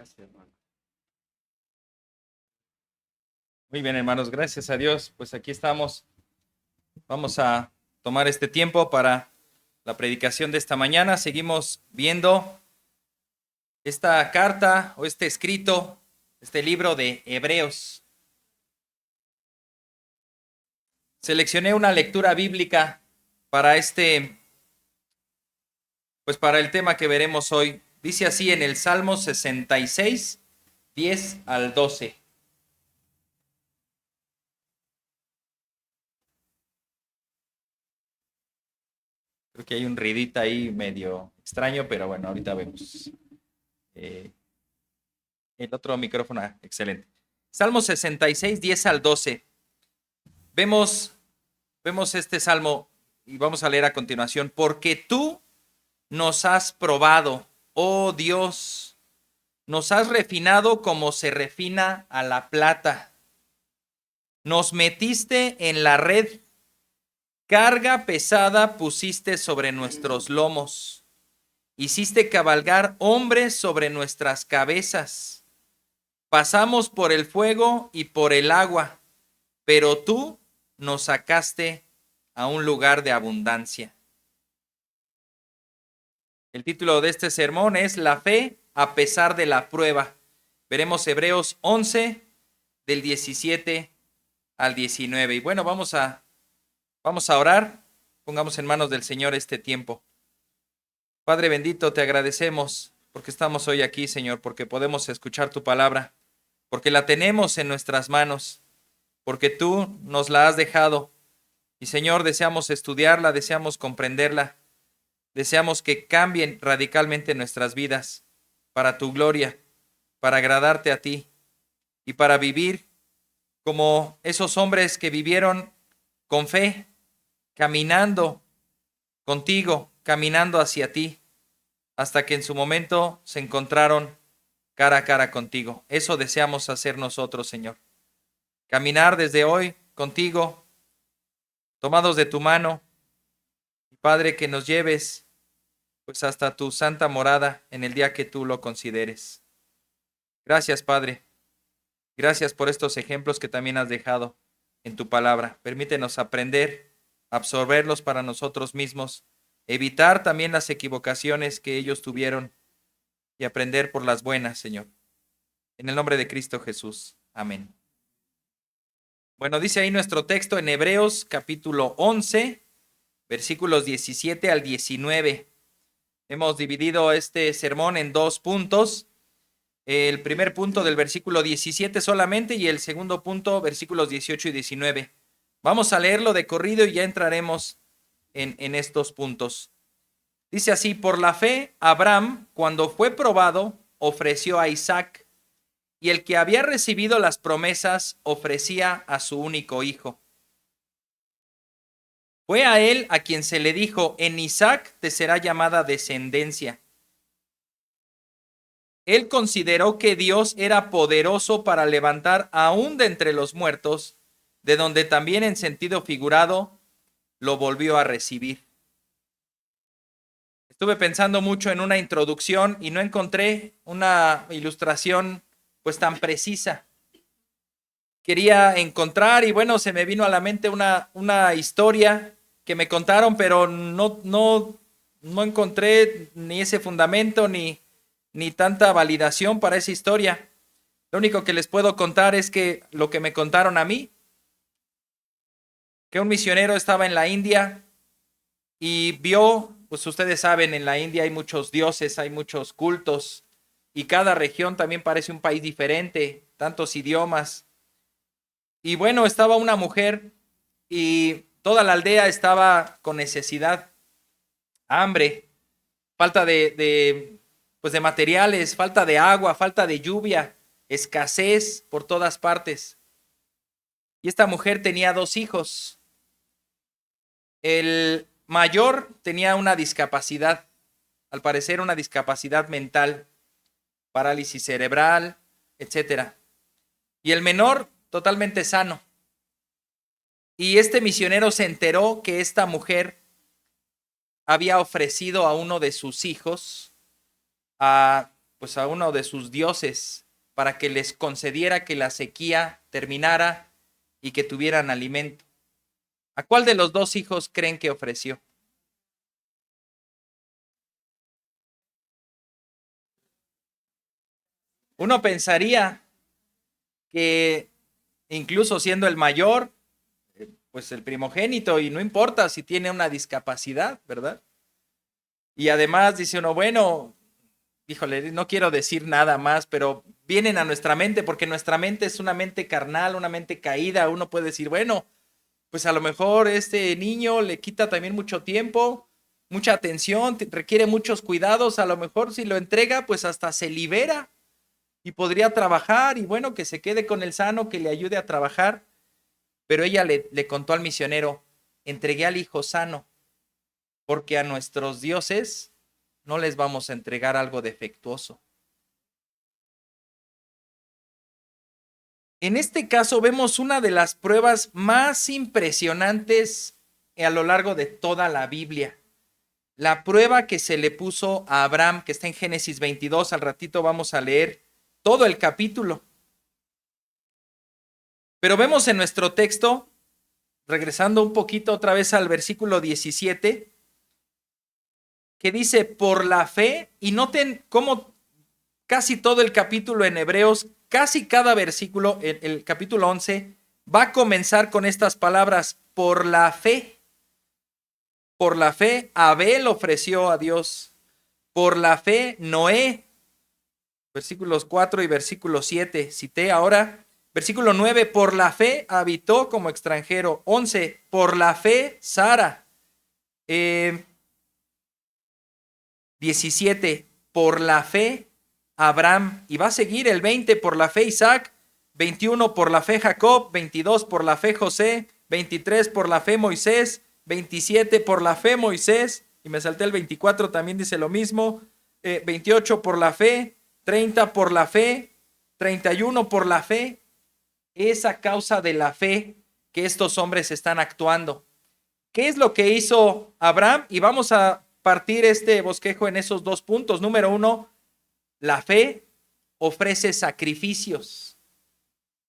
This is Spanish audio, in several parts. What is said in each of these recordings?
Gracias, hermano. Muy bien, hermanos, gracias a Dios. Pues aquí estamos. Vamos a tomar este tiempo para la predicación de esta mañana. Seguimos viendo esta carta o este escrito, este libro de Hebreos. Seleccioné una lectura bíblica para para el tema que veremos hoy. Dice así en el Salmo 66, 10 al 12. Creo que hay un ruidito ahí medio extraño, pero bueno, ahorita vemos. El otro micrófono, excelente. Salmo 66, 10 al 12. Vemos este salmo y vamos a leer a continuación. Porque tú nos has probado, oh Dios, nos has refinado como se refina a la plata. Nos metiste en la red, carga pesada pusiste sobre nuestros lomos. Hiciste cabalgar hombres sobre nuestras cabezas. Pasamos por el fuego y por el agua, pero tú nos sacaste a un lugar de abundancia. El título de este sermón es La fe a pesar de la prueba. Veremos Hebreos 11, del 17 al 19. Y bueno, vamos a orar. Pongamos en manos del Señor este tiempo. Padre bendito, te agradecemos porque estamos hoy aquí, Señor, porque podemos escuchar tu palabra, porque la tenemos en nuestras manos, porque tú nos la has dejado. Y Señor, deseamos estudiarla, deseamos comprenderla, deseamos que cambien radicalmente nuestras vidas para tu gloria, para agradarte a ti y para vivir como esos hombres que vivieron con fe, caminando contigo, caminando hacia ti, hasta que en su momento se encontraron cara a cara contigo. Eso deseamos hacer nosotros, Señor. Caminar desde hoy contigo, tomados de tu mano, y Padre, que nos lleves pues hasta tu santa morada en el día que tú lo consideres. Gracias, Padre. Gracias por estos ejemplos que también has dejado en tu palabra. Permítenos aprender, absorberlos para nosotros mismos, evitar también las equivocaciones que ellos tuvieron y aprender por las buenas, Señor. En el nombre de Cristo Jesús. Amén. Bueno, dice ahí nuestro texto en Hebreos capítulo 11, versículos 17 al 19. Hemos dividido este sermón en dos puntos. El primer punto del versículo 17 solamente y el segundo punto, versículos 18 y 19. Vamos a leerlo de corrido y ya entraremos en estos puntos. Dice así: por la fe, Abraham, cuando fue probado, ofreció a Isaac, y el que había recibido las promesas ofrecía a su único hijo. Fue a él a quien se le dijo: en Isaac te será llamada descendencia. Él consideró que Dios era poderoso para levantar aún de entre los muertos, de donde también en sentido figurado lo volvió a recibir. Estuve pensando mucho en una introducción y no encontré una ilustración pues tan precisa. Quería encontrar y bueno, se me vino a la mente una historia que me contaron, pero no encontré ni ese fundamento ni tanta validación para esa historia. Lo único que les puedo contar es que lo que me contaron a mí, que un misionero estaba en la India y vio, pues ustedes saben, en la India hay muchos dioses, hay muchos cultos y cada región también parece un país diferente, tantos idiomas. Y bueno, estaba una mujer y toda la aldea estaba con necesidad, hambre, falta de materiales, falta de agua, falta de lluvia, escasez por todas partes. Y esta mujer tenía dos hijos. El mayor tenía una discapacidad, al parecer una discapacidad mental, parálisis cerebral, etcétera. Y el menor totalmente sano. Y este misionero se enteró que esta mujer había ofrecido a uno de sus hijos pues a uno de sus dioses para que les concediera que la sequía terminara y que tuvieran alimento. ¿A cuál de los dos hijos creen que ofreció? Uno pensaría que incluso siendo el mayor, pues el primogénito, y no importa si tiene una discapacidad, ¿verdad? Y además dice uno, bueno, híjole, no quiero decir nada más, pero vienen a nuestra mente, porque nuestra mente es una mente carnal, una mente caída. Uno puede decir, bueno, pues a lo mejor este niño le quita también mucho tiempo, mucha atención, requiere muchos cuidados. A lo mejor si lo entrega, pues hasta se libera y podría trabajar, y bueno, que se quede con el sano, que le ayude a trabajar. Pero ella le contó al misionero, entregué al hijo sano, porque a nuestros dioses no les vamos a entregar algo defectuoso. En este caso vemos una de las pruebas más impresionantes a lo largo de toda la Biblia. La prueba que se le puso a Abraham, que está en Génesis 22, al ratito vamos a leer todo el capítulo. Pero vemos en nuestro texto, regresando un poquito otra vez al versículo 17, que dice, por la fe, y noten cómo casi todo el capítulo en Hebreos, casi cada versículo, el capítulo 11, va a comenzar con estas palabras, por la fe. Por la fe, Abel ofreció a Dios. Por la fe, Noé, versículos 4 y versículo 7, cité ahora. Versículo 9, por la fe habitó como extranjero. 11, por la fe, Sara. 17, por la fe, Abraham. Y va a seguir el 20, por la fe, Isaac. 21, por la fe, Jacob. 22, por la fe, José. 23, por la fe, Moisés. 27, por la fe, Moisés. Y me salté el 24, también dice lo mismo. 28, por la fe. 30, por la fe. 31, por la fe. Es a causa de la fe que estos hombres están actuando. ¿Qué es lo que hizo Abraham? Y vamos a partir este bosquejo en esos dos puntos. Número uno, la fe ofrece sacrificios.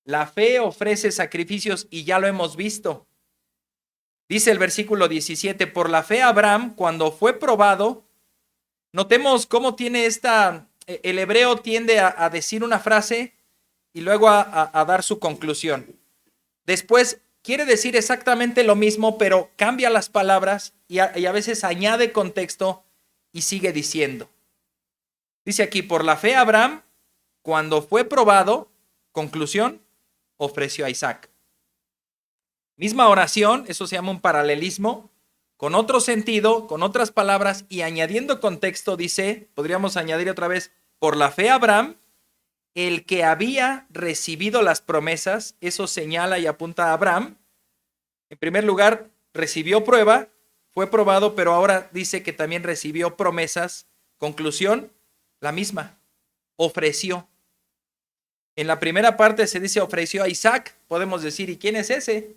La fe ofrece sacrificios y ya lo hemos visto. Dice el versículo 17, por la fe Abraham, cuando fue probado, notemos cómo tiene el hebreo tiende a decir una frase y luego a dar su conclusión. Después quiere decir exactamente lo mismo, pero cambia las palabras y a veces añade contexto y sigue diciendo. Dice aquí, por la fe Abraham, cuando fue probado, conclusión, ofreció a Isaac. Misma oración, eso se llama un paralelismo, con otro sentido, con otras palabras y añadiendo contexto, dice, podríamos añadir otra vez, por la fe Abraham, el que había recibido las promesas, eso señala y apunta a Abraham. En primer lugar, recibió prueba, fue probado, pero ahora dice que también recibió promesas. Conclusión, la misma, ofreció. En la primera parte se dice ofreció a Isaac, podemos decir, ¿y quién es ese?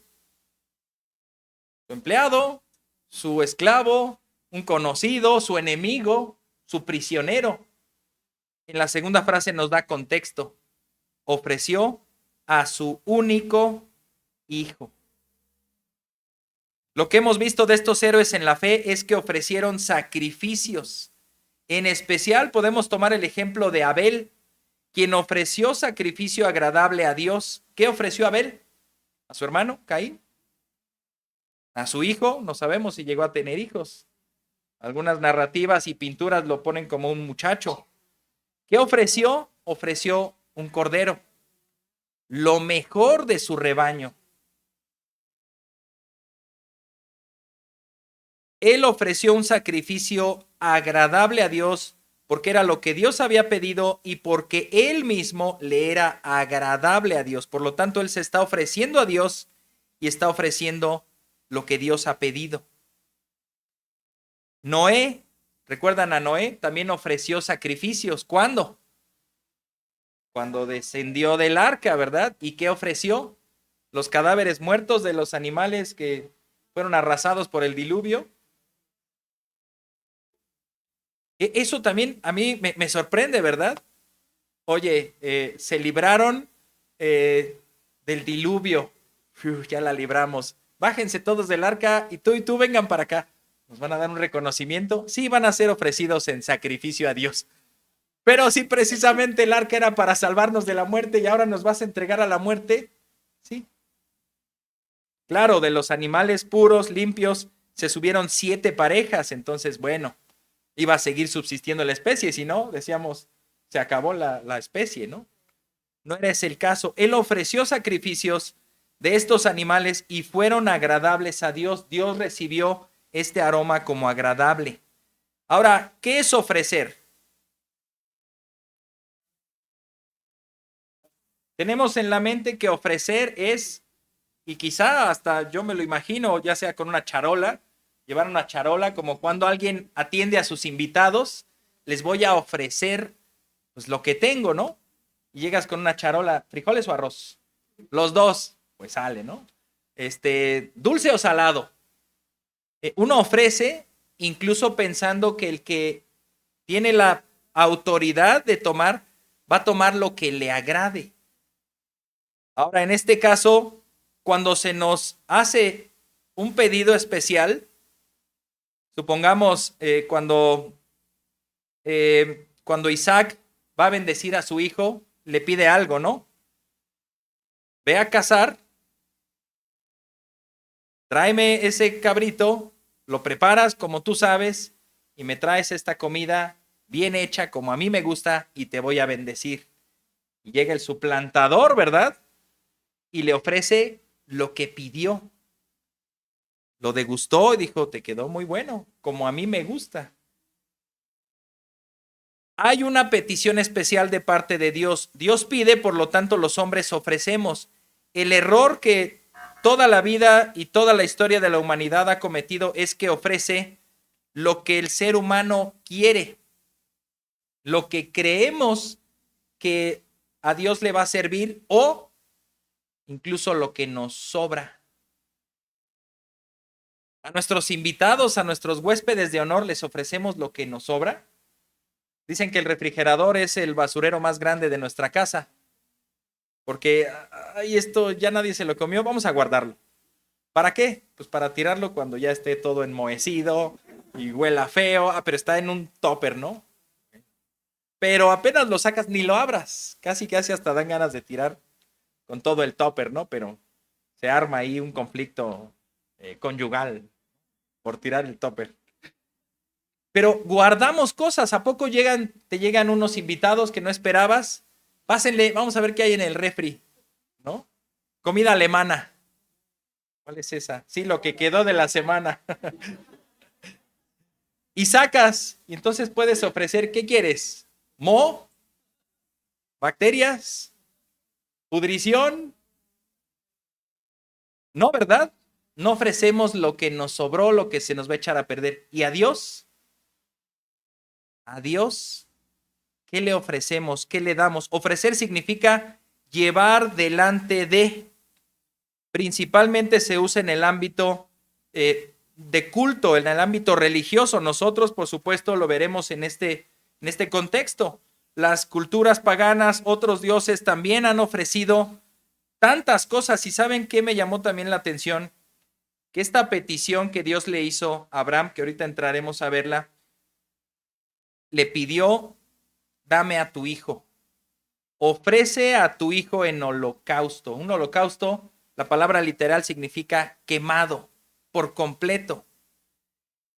Su empleado, su esclavo, un conocido, su enemigo, su prisionero. En la segunda frase nos da contexto. Ofreció a su único hijo. Lo que hemos visto de estos héroes en la fe es que ofrecieron sacrificios. En especial podemos tomar el ejemplo de Abel, quien ofreció sacrificio agradable a Dios. ¿Qué ofreció Abel? ¿A su hermano Caín? ¿A su hijo? No sabemos si llegó a tener hijos. Algunas narrativas y pinturas lo ponen como un muchacho. ¿Qué ofreció? Ofreció un cordero, lo mejor de su rebaño. Él ofreció un sacrificio agradable a Dios porque era lo que Dios había pedido y porque él mismo le era agradable a Dios. Por lo tanto, él se está ofreciendo a Dios y está ofreciendo lo que Dios ha pedido. Noé, ¿recuerdan a Noé? También ofreció sacrificios. ¿Cuándo? Cuando descendió del arca, ¿verdad? ¿Y qué ofreció? Los cadáveres muertos de los animales que fueron arrasados por el diluvio. Eso también a mí me sorprende, ¿verdad? Oye, se libraron del diluvio. Uf, ya la libramos. Bájense todos del arca y tú vengan para acá. Nos van a dar un reconocimiento. Sí, van a ser ofrecidos en sacrificio a Dios. Pero si precisamente el arca era para salvarnos de la muerte y ahora nos vas a entregar a la muerte, sí. Claro, de los animales puros, limpios, se subieron 7 parejas. Entonces, bueno, iba a seguir subsistiendo la especie. Si no, decíamos, se acabó la especie, ¿no? No era ese el caso. Él ofreció sacrificios de estos animales y fueron agradables a Dios. Dios recibió este aroma como agradable. Ahora, ¿qué es ofrecer? Tenemos en la mente que ofrecer es, y quizá hasta yo me lo imagino, ya sea con una charola, llevar una charola, como cuando alguien atiende a sus invitados, les voy a ofrecer pues lo que tengo, ¿no? Y llegas con una charola, frijoles o arroz. Los dos, pues sale, ¿no? Dulce o salado. Uno ofrece incluso pensando que el que tiene la autoridad de tomar, va a tomar lo que le agrade. Ahora, en este caso, cuando se nos hace un pedido especial, supongamos cuando Isaac va a bendecir a su hijo, le pide algo, ¿no? Ve a cazar, tráeme ese cabrito, lo preparas como tú sabes y me traes esta comida bien hecha como a mí me gusta y te voy a bendecir. Y llega el suplantador, ¿verdad? Y le ofrece lo que pidió. Lo degustó y dijo, te quedó muy bueno, como a mí me gusta. Hay una petición especial de parte de Dios. Dios pide, por lo tanto, los hombres ofrecemos. El error que toda la vida y toda la historia de la humanidad ha cometido es que ofrece lo que el ser humano quiere, lo que creemos que a Dios le va a servir o incluso lo que nos sobra. A nuestros invitados, a nuestros huéspedes de honor, les ofrecemos lo que nos sobra. Dicen que el refrigerador es el basurero más grande de nuestra casa, porque ay, esto ya nadie se lo comió, vamos a guardarlo. ¿Para qué? Pues para tirarlo cuando ya esté todo enmohecido y huela feo, pero está en un topper, ¿no? Pero apenas lo sacas, ni lo abras, casi hasta dan ganas de tirar con todo el topper, ¿no? Pero se arma ahí un conflicto conyugal por tirar el topper. Pero guardamos cosas, ¿a poco te llegan unos invitados que no esperabas? Pásenle, vamos a ver qué hay en el refri, ¿no? Comida alemana. ¿Cuál es esa? Sí, lo que quedó de la semana. Y sacas, y entonces puedes ofrecer, ¿qué quieres? ¿Mo? ¿Bacterias? ¿Pudrición? No, ¿verdad? No ofrecemos lo que nos sobró, lo que se nos va a echar a perder. ¿Y a Dios? ¿A Dios? ¿Qué le ofrecemos? ¿Qué le damos? Ofrecer significa llevar delante de. Principalmente se usa en el ámbito de culto, en el ámbito religioso. Nosotros, por supuesto, lo veremos en este contexto. Las culturas paganas, otros dioses también han ofrecido tantas cosas. ¿Y saben qué me llamó también la atención? Que esta petición que Dios le hizo a Abraham, que ahorita entraremos a verla, le pidió, dame a tu hijo. Ofrece a tu hijo en holocausto. Un holocausto, la palabra literal significa quemado por completo.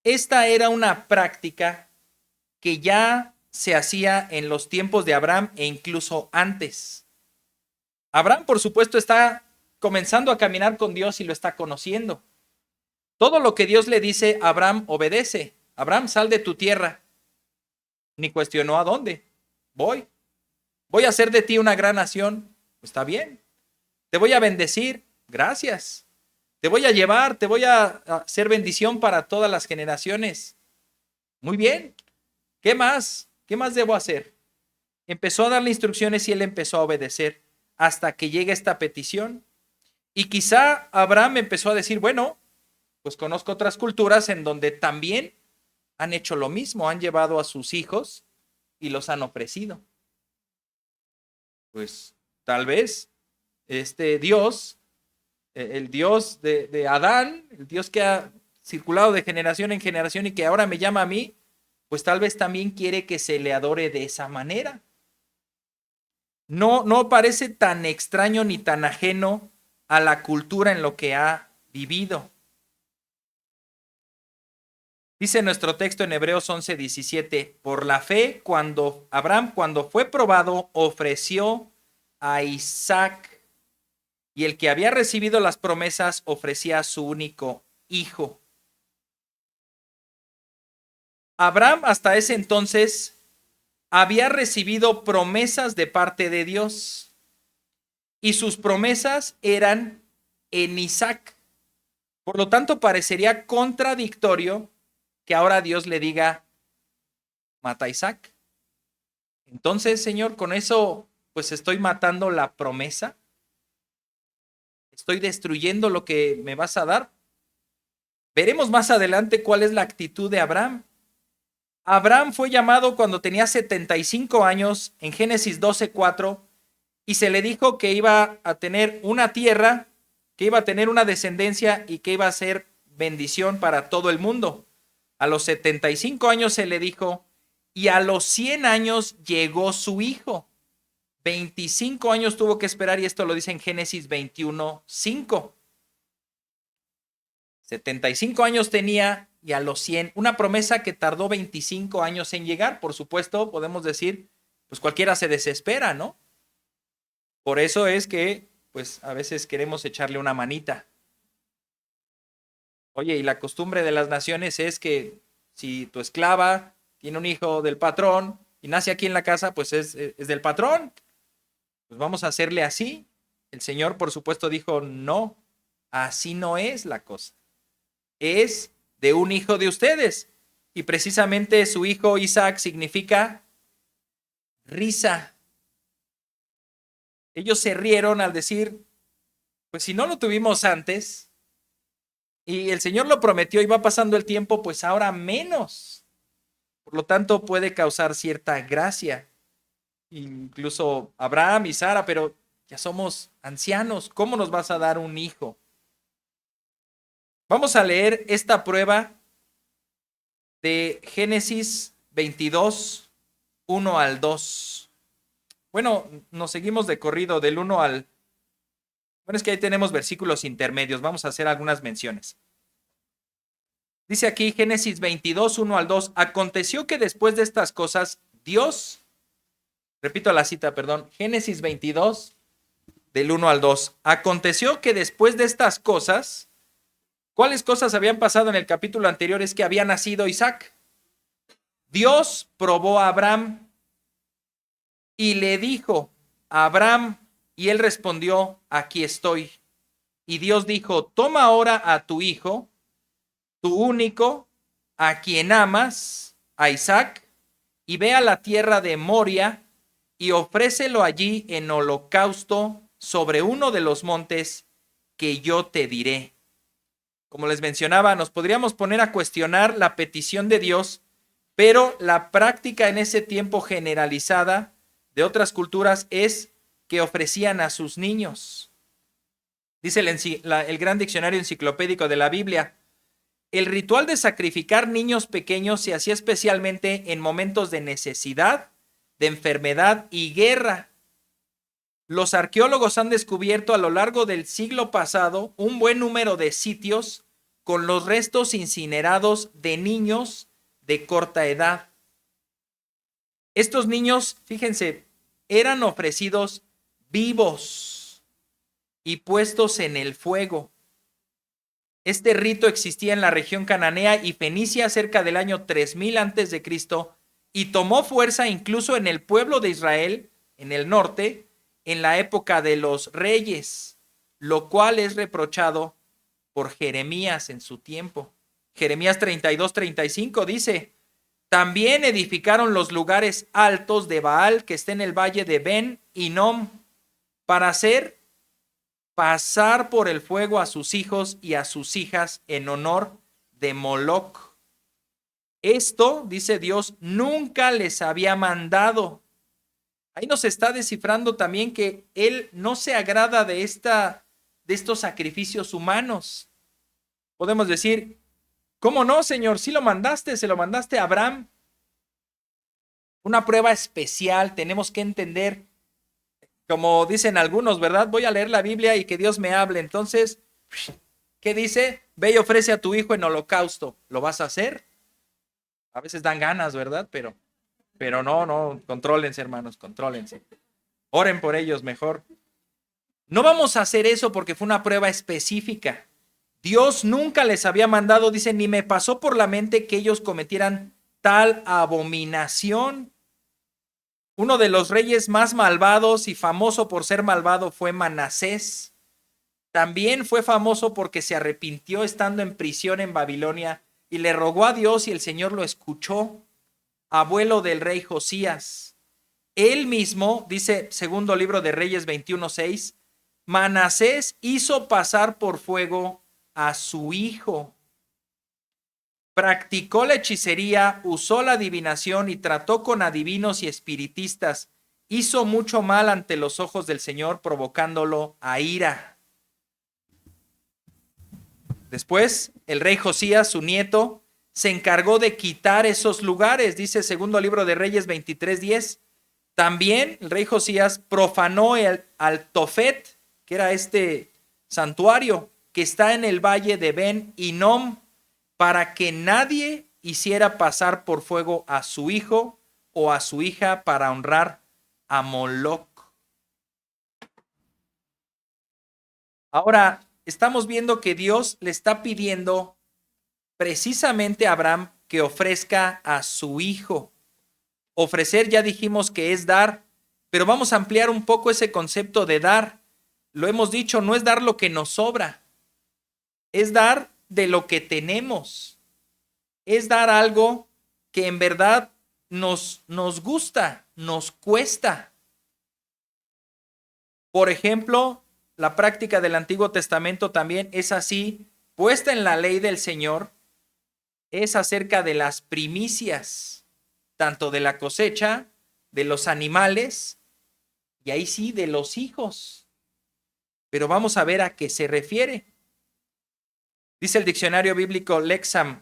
Esta era una práctica que ya se hacía en los tiempos de Abraham e incluso antes. Abraham, por supuesto, está comenzando a caminar con Dios y lo está conociendo. Todo lo que Dios le dice, Abraham obedece. Abraham, sal de tu tierra. Ni cuestionó a dónde. Voy a hacer de ti una gran nación. Está bien. Te voy a bendecir. Gracias. Te voy a llevar, te voy a hacer bendición para todas las generaciones. Muy bien. ¿Qué más? ¿Qué más debo hacer? Empezó a darle instrucciones y él empezó a obedecer hasta que llega esta petición. Y quizá Abraham empezó a decir, bueno, pues conozco otras culturas en donde también han hecho lo mismo, han llevado a sus hijos y los han ofrecido. Pues tal vez este Dios, el Dios de Adán, el Dios que ha circulado de generación en generación y que ahora me llama a mí, pues tal vez también quiere que se le adore de esa manera. No, no parece tan extraño ni tan ajeno a la cultura en lo que ha vivido. Dice nuestro texto en Hebreos 11:17, por la fe, cuando Abraham, cuando fue probado, ofreció a Isaac, y el que había recibido las promesas ofrecía a su único hijo. Abraham hasta ese entonces había recibido promesas de parte de Dios, y sus promesas eran en Isaac. Por lo tanto, parecería contradictorio que ahora Dios le diga, mata a Isaac. Entonces, Señor, con eso, pues estoy matando la promesa. Estoy destruyendo lo que me vas a dar. Veremos más adelante cuál es la actitud de Abraham. Abraham fue llamado cuando tenía 75 años en Génesis 12:4 y se le dijo que iba a tener una tierra, que iba a tener una descendencia y que iba a ser bendición para todo el mundo. A los 75 años se le dijo, y a los 100 años llegó su hijo. 25 años tuvo que esperar, y esto lo dice en Génesis 21:5. 75 años tenía y a los 100, una promesa que tardó 25 años en llegar. Por supuesto, podemos decir, pues cualquiera se desespera, ¿no? Por eso es que, pues a veces queremos echarle una manita. Oye, y la costumbre de las naciones es que si tu esclava tiene un hijo del patrón y nace aquí en la casa, pues es del patrón. Pues vamos a hacerle así. El Señor, por supuesto, dijo, no, así no es la cosa. Es de un hijo de ustedes. Y precisamente su hijo Isaac significa risa. Ellos se rieron al decir, pues si no lo tuvimos antes, y el Señor lo prometió y va pasando el tiempo, pues ahora menos. Por lo tanto, puede causar cierta gracia. Incluso Abraham y Sara, pero ya somos ancianos, ¿cómo nos vas a dar un hijo? Vamos a leer esta prueba de Génesis 22, 1 al 2. Bueno, nos seguimos de corrido del 1 al... Bueno, es que ahí tenemos versículos intermedios, vamos a hacer algunas menciones. Dice aquí Génesis 22, 1 al 2, aconteció que después de estas cosas, Dios, repito la cita, perdón, Génesis 22, del 1 al 2, aconteció que después de estas cosas, ¿cuáles cosas habían pasado en el capítulo anterior? Es que había nacido Isaac. Dios probó a Abraham y le dijo a Abraham, y él respondió, aquí estoy. Y Dios dijo, toma ahora a tu hijo, tu único, a quien amas, a Isaac, y ve a la tierra de Moria y ofrécelo allí en holocausto sobre uno de los montes que yo te diré. Como les mencionaba, nos podríamos poner a cuestionar la petición de Dios, pero la práctica en ese tiempo generalizada de otras culturas es que ofrecían a sus niños. Dice el gran diccionario enciclopédico de la Biblia, el ritual de sacrificar niños pequeños se hacía especialmente en momentos de necesidad, de enfermedad y guerra. Los arqueólogos han descubierto a lo largo del siglo pasado un buen número de sitios con los restos incinerados de niños de corta edad. Estos niños, fíjense, eran ofrecidos vivos y puestos en el fuego. Este rito existía en la región cananea y fenicia cerca del año 3000 a.C. y tomó fuerza incluso en el pueblo de Israel, en el norte, en la época de los reyes, lo cual es reprochado por Jeremías en su tiempo. Jeremías 32:35 dice, también edificaron los lugares altos de Baal que está en el valle de Ben Hinnom para hacer pasar por el fuego a sus hijos y a sus hijas en honor de Moloc. Esto, dice Dios, nunca les había mandado, Ahí nos está descifrando también que Él no se agrada de estos sacrificios humanos. Podemos decir, ¿cómo no, Señor? Sí lo mandaste, se lo mandaste a Abraham. Una prueba especial, tenemos que entender, como dicen algunos, ¿verdad? Voy a leer la Biblia y que Dios me hable. Entonces, ¿qué dice? Ve y ofrece a tu hijo en holocausto. ¿Lo vas a hacer? A veces dan ganas, ¿verdad? Pero no, contrólense, hermanos, contrólense. Oren por ellos mejor. No vamos a hacer eso porque fue una prueba específica. Dios nunca les había mandado, dice, ni me pasó por la mente que ellos cometieran tal abominación. Uno de los reyes más malvados y famoso por ser malvado fue Manasés. También fue famoso porque se arrepintió estando en prisión en Babilonia y le rogó a Dios y el Señor lo escuchó. Abuelo del rey Josías. Él mismo, dice segundo libro de Reyes 21:6, Manasés hizo pasar por fuego a su hijo. Practicó la hechicería, usó la adivinación y trató con adivinos y espiritistas. Hizo mucho mal ante los ojos del Señor, provocándolo a ira. Después, el rey Josías, su nieto, se encargó de quitar esos lugares, dice segundo libro de Reyes 23:10. También el rey Josías profanó al Tofet, que era este santuario que está en el valle de Ben Hinnom, para que nadie hiciera pasar por fuego a su hijo o a su hija para honrar a Moloc. Ahora, estamos viendo que Dios le está pidiendo precisamente a Abraham que ofrezca a su hijo. Ofrecer ya dijimos que es dar, pero vamos a ampliar un poco ese concepto de dar. Lo hemos dicho, no es dar lo que nos sobra, es dar de lo que tenemos, es dar algo que en verdad nos gusta, nos cuesta. Por ejemplo, la práctica del Antiguo Testamento también es así, puesta en la ley del Señor, es acerca de las primicias, tanto de la cosecha, de los animales, y ahí sí, de los hijos. Pero vamos a ver a qué se refiere. Dice el diccionario bíblico Lexham,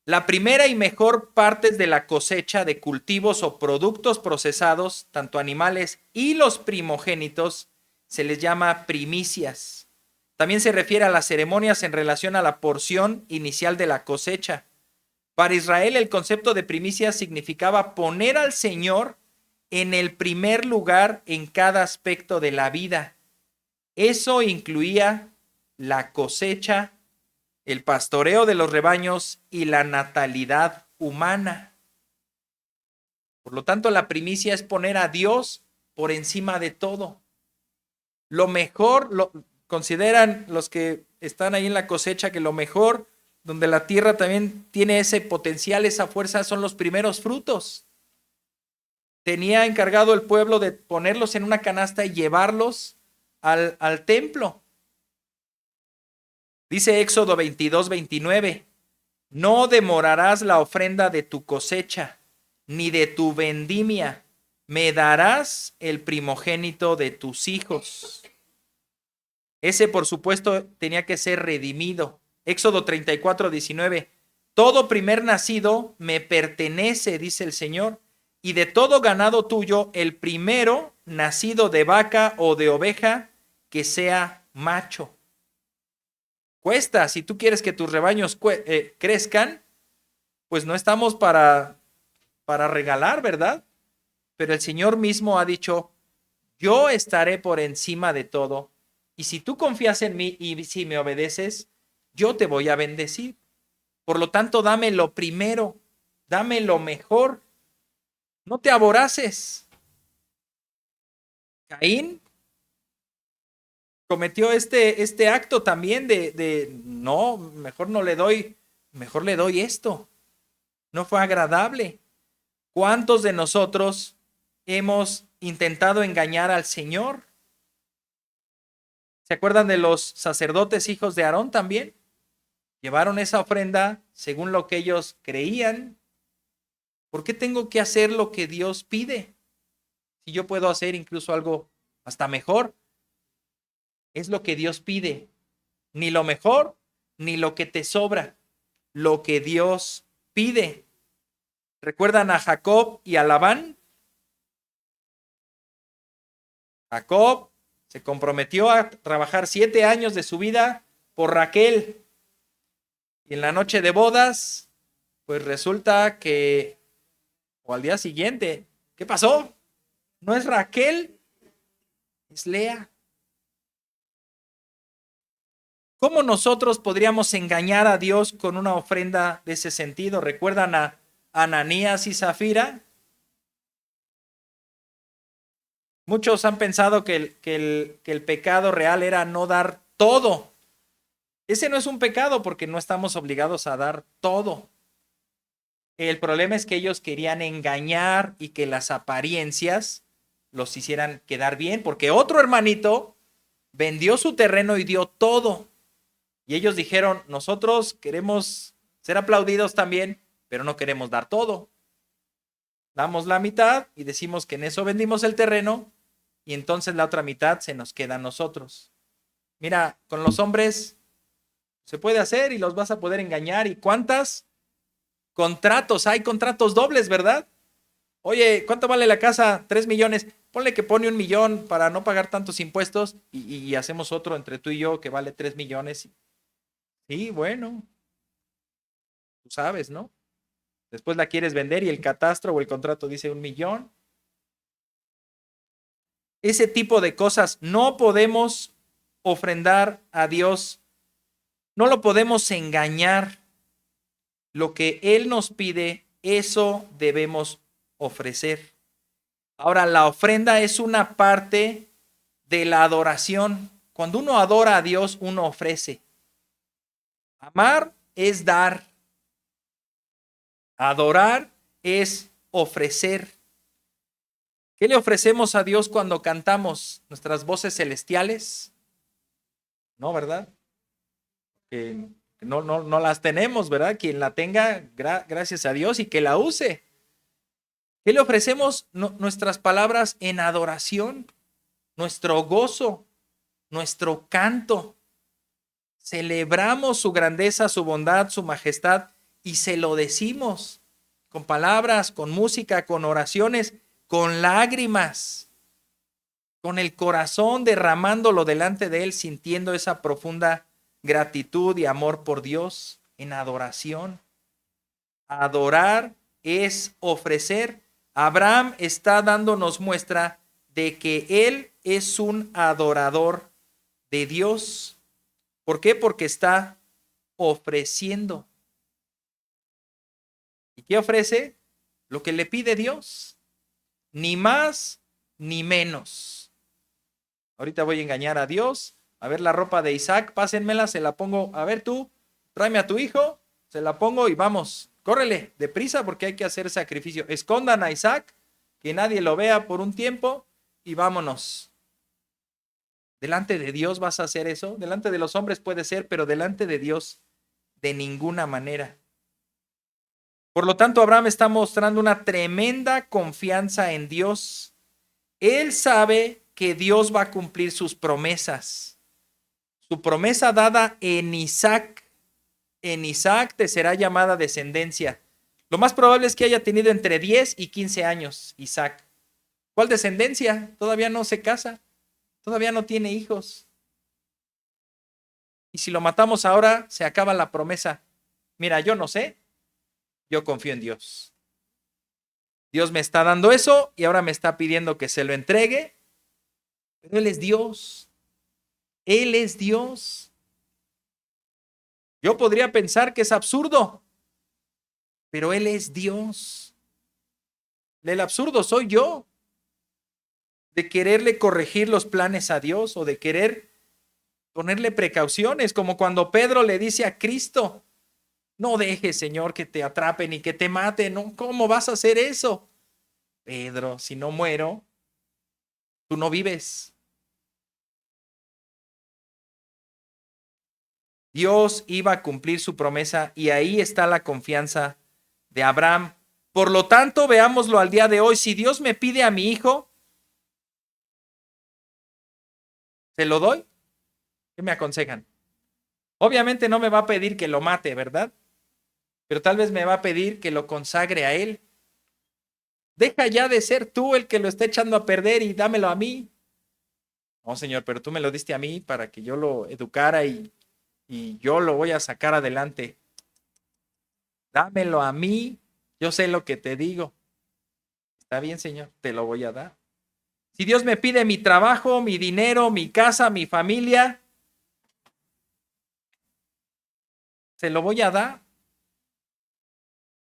la primera y mejor parte de la cosecha de cultivos o productos procesados, tanto animales y los primogénitos, se les llama primicias. También se refiere a las ceremonias en relación a la porción inicial de la cosecha. Para Israel el concepto de primicias significaba poner al Señor en el primer lugar en cada aspecto de la vida. Eso incluía la cosecha, el pastoreo de los rebaños y la natalidad humana. Por lo tanto, la primicia es poner a Dios por encima de todo. Lo mejor, consideran los que están ahí en la cosecha que lo mejor, donde la tierra también tiene ese potencial, esa fuerza, son los primeros frutos. Tenía encargado el pueblo de ponerlos en una canasta y llevarlos al templo. Dice Éxodo 22:29, no demorarás la ofrenda de tu cosecha, ni de tu vendimia, me darás el primogénito de tus hijos. Ese, por supuesto, tenía que ser redimido. Éxodo 34:19, todo primer nacido me pertenece, dice el Señor, y de todo ganado tuyo, el primero nacido de vaca o de oveja, que sea macho. Cuesta, si tú quieres que tus rebaños crezcan, pues no estamos para regalar, ¿verdad? Pero el Señor mismo ha dicho, yo estaré por encima de todo, y si tú confías en mí y si me obedeces, yo te voy a bendecir. Por lo tanto, dame lo primero, dame lo mejor, no te aboraces. Caín cometió este acto también no, mejor no le doy, mejor le doy esto. No fue agradable. ¿Cuántos de nosotros hemos intentado engañar al Señor? ¿Se acuerdan de los sacerdotes hijos de Aarón también? Llevaron esa ofrenda según lo que ellos creían. ¿Por qué tengo que hacer lo que Dios pide? Si yo puedo hacer incluso algo hasta mejor, es lo que Dios pide. Ni lo mejor, ni lo que te sobra. Lo que Dios pide. ¿Recuerdan a Jacob y a Labán? Jacob se comprometió a trabajar 7 años de su vida por Raquel. Y en la noche de bodas, pues resulta que, o al día siguiente, ¿qué pasó? No es Raquel, es Lea. ¿Cómo nosotros podríamos engañar a Dios con una ofrenda de ese sentido? ¿Recuerdan a Ananías y Zafira? Muchos han pensado que el pecado real era no dar todo. Ese no es un pecado porque no estamos obligados a dar todo. El problema es que ellos querían engañar y que las apariencias los hicieran quedar bien, porque otro hermanito vendió su terreno y dio todo. Y ellos dijeron, nosotros queremos ser aplaudidos también, pero no queremos dar todo. Damos la mitad y decimos que en eso vendimos el terreno y entonces la otra mitad se nos queda a nosotros. Mira, con los hombres se puede hacer y los vas a poder engañar. ¿Y cuántas contratos? Hay contratos dobles, ¿verdad? Oye, ¿cuánto vale la casa? 3 millones. Ponle que pone 1 millón para no pagar tantos impuestos y hacemos otro entre tú y yo que vale 3 millones. Sí, bueno, tú sabes, ¿no? Después la quieres vender y el catastro o el contrato dice 1 millón. Ese tipo de cosas no podemos ofrendar a Dios. No lo podemos engañar. Lo que Él nos pide, eso debemos ofrecer. Ahora, la ofrenda es una parte de la adoración. Cuando uno adora a Dios, uno ofrece. Amar es dar. Adorar es ofrecer. ¿Qué le ofrecemos a Dios cuando cantamos nuestras voces celestiales? No, ¿verdad? No las tenemos, ¿verdad? Quien la tenga, gracias a Dios y que la use. ¿Qué le ofrecemos? Nuestras palabras en adoración, nuestro gozo, nuestro canto. Celebramos su grandeza, su bondad, su majestad y se lo decimos con palabras, con música, con oraciones, con lágrimas, con el corazón derramándolo delante de Él, sintiendo esa profunda gratitud y amor por Dios en adoración. Adorar es ofrecer. Abraham está dándonos muestra de que él es un adorador de Dios. ¿Por qué? Porque está ofreciendo. ¿Y qué ofrece? Lo que le pide Dios. Ni más ni menos. Ahorita voy a engañar a Dios. A ver la ropa de Isaac, pásenmela, se la pongo. A ver tú, tráeme a tu hijo, se la pongo y vamos. Córrele, deprisa porque hay que hacer sacrificio. Escondan a Isaac, que nadie lo vea por un tiempo y vámonos. ¿Delante de Dios vas a hacer eso? Delante de los hombres puede ser, pero delante de Dios de ninguna manera. Por lo tanto, Abraham está mostrando una tremenda confianza en Dios. Él sabe que Dios va a cumplir sus promesas. Su promesa dada en Isaac. En Isaac te será llamada descendencia. Lo más probable es que haya tenido entre 10 y 15 años Isaac. ¿Cuál descendencia? Todavía no se casa. Todavía no tiene hijos. Y si lo matamos ahora, se acaba la promesa. Mira, yo no sé. Yo confío en Dios. Dios me está dando eso y ahora me está pidiendo que se lo entregue. Pero Él es Dios. Él es Dios. Yo podría pensar que es absurdo, pero Él es Dios. El absurdo soy yo, de quererle corregir los planes a Dios o de querer ponerle precauciones, como cuando Pedro le dice a Cristo, no dejes, Señor, que te atrapen y que te maten. ¿No? ¿Cómo vas a hacer eso? Pedro, si no muero, tú no vives. Dios iba a cumplir su promesa y ahí está la confianza de Abraham. Por lo tanto, veámoslo al día de hoy. Si Dios me pide a mi hijo, ¿Se lo doy? ¿Qué me aconsejan? Obviamente no me va a pedir que lo mate, ¿verdad? Pero tal vez me va a pedir que lo consagre a él. Deja ya de ser tú el que lo está echando a perder y dámelo a mí. No, Señor, pero tú me lo diste a mí para que yo lo educara y yo lo voy a sacar adelante. Dámelo a mí, yo sé lo que te digo. Está bien, Señor, te lo voy a dar. Si Dios me pide mi trabajo, mi dinero, mi casa, mi familia, se lo voy a dar.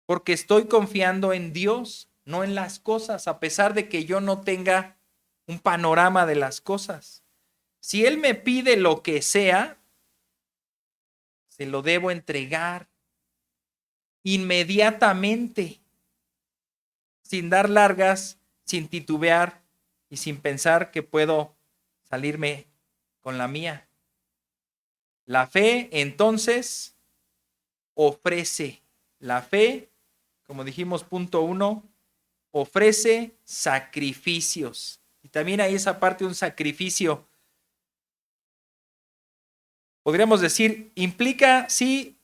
Porque estoy confiando en Dios, no en las cosas, a pesar de que yo no tenga un panorama de las cosas. Si Él me pide lo que sea, se lo debo entregar inmediatamente, sin dar largas, sin titubear y sin pensar que puedo salirme con la mía. La fe, entonces, ofrece. La fe, como dijimos, punto 1, ofrece sacrificios. Y también hay esa parte de un sacrificio. Podríamos decir, implica, sí,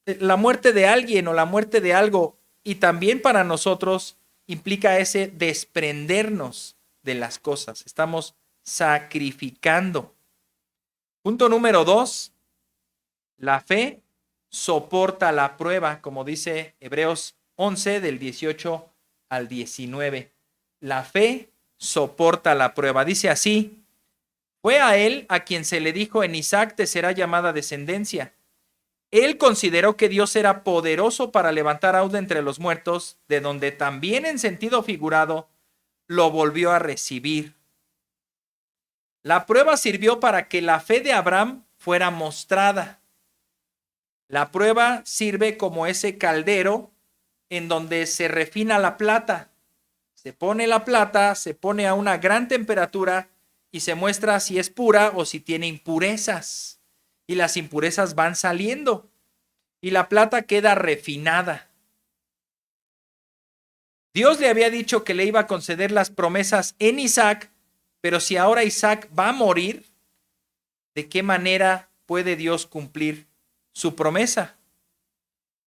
la muerte de alguien o la muerte de algo. Y también para nosotros implica ese desprendernos de las cosas. Estamos sacrificando. Punto número 2, la fe soporta la prueba, como dice Hebreos 11 del 18 al 19. La fe soporta la prueba. Dice así: fue a él a quien se le dijo: en Isaac te será llamada descendencia. Él consideró que Dios era poderoso para levantar aún de entre los muertos, de donde también en sentido figurado lo volvió a recibir. La prueba sirvió para que la fe de Abraham fuera mostrada. La prueba sirve como ese caldero en donde se refina la plata. Se pone la plata, se pone a una gran temperatura y se muestra si es pura o si tiene impurezas. Y las impurezas van saliendo y la plata queda refinada. Dios le había dicho que le iba a conceder las promesas en Isaac, pero si ahora Isaac va a morir, ¿de qué manera puede Dios cumplir su promesa?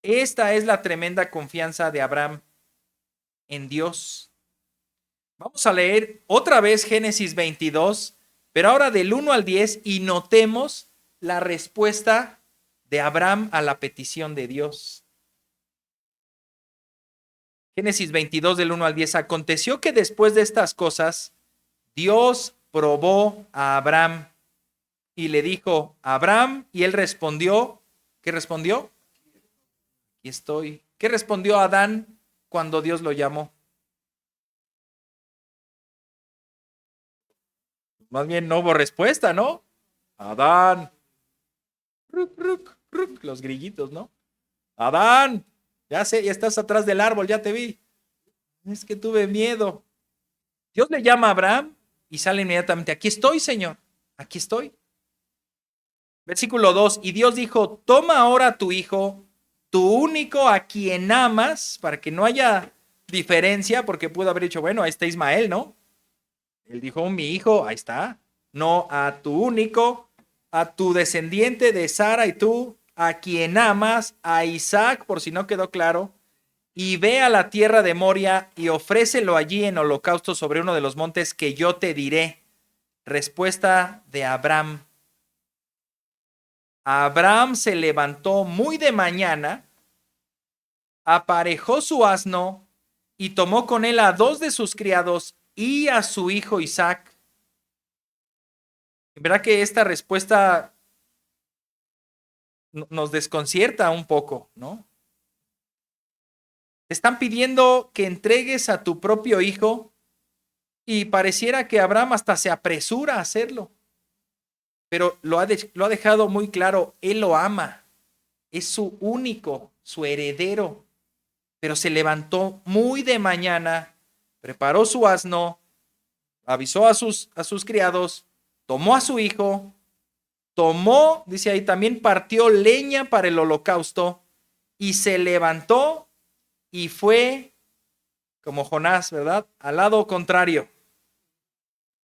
Esta es la tremenda confianza de Abraham en Dios. Vamos a leer otra vez Génesis 22, pero ahora del 1 al 10 y notemos la respuesta de Abraham a la petición de Dios. Génesis 22 del 1 al 10. Aconteció que después de estas cosas, Dios probó a Abraham y le dijo: Abraham, y él respondió, ¿qué respondió? Aquí estoy. ¿Qué respondió Adán cuando Dios lo llamó? Más bien no hubo respuesta, ¿no? Adán. Ruc, ruc, ruc, los grillitos, ¿no? Adán, ya sé, ya estás atrás del árbol, ya te vi. Es que tuve miedo. Dios le llama a Abraham y sale inmediatamente: aquí estoy, Señor, aquí estoy. Versículo 2, y Dios dijo: toma ahora a tu hijo, tu único, a quien amas, para que no haya diferencia, porque pudo haber dicho, bueno, ahí está Ismael, ¿no? Él dijo: mi hijo, ahí está. No, a tu único, a tu descendiente de Sara y tú, a quien amas, a Isaac, por si no quedó claro, y ve a la tierra de Moria y ofrécelo allí en holocausto sobre uno de los montes que yo te diré. Respuesta de Abraham. Abraham se levantó muy de mañana, aparejó su asno y tomó con él a 2 de sus criados y a su hijo Isaac. ¿Verdad que esta respuesta nos desconcierta un poco, no? Te están pidiendo que entregues a tu propio hijo y pareciera que Abraham hasta se apresura a hacerlo. Pero lo ha dejado muy claro, él lo ama, es su único, su heredero. Pero se levantó muy de mañana, preparó su asno, avisó a sus criados, tomó a su hijo, dice ahí, también partió leña para el holocausto y se levantó y fue como Jonás, ¿verdad? Al lado contrario.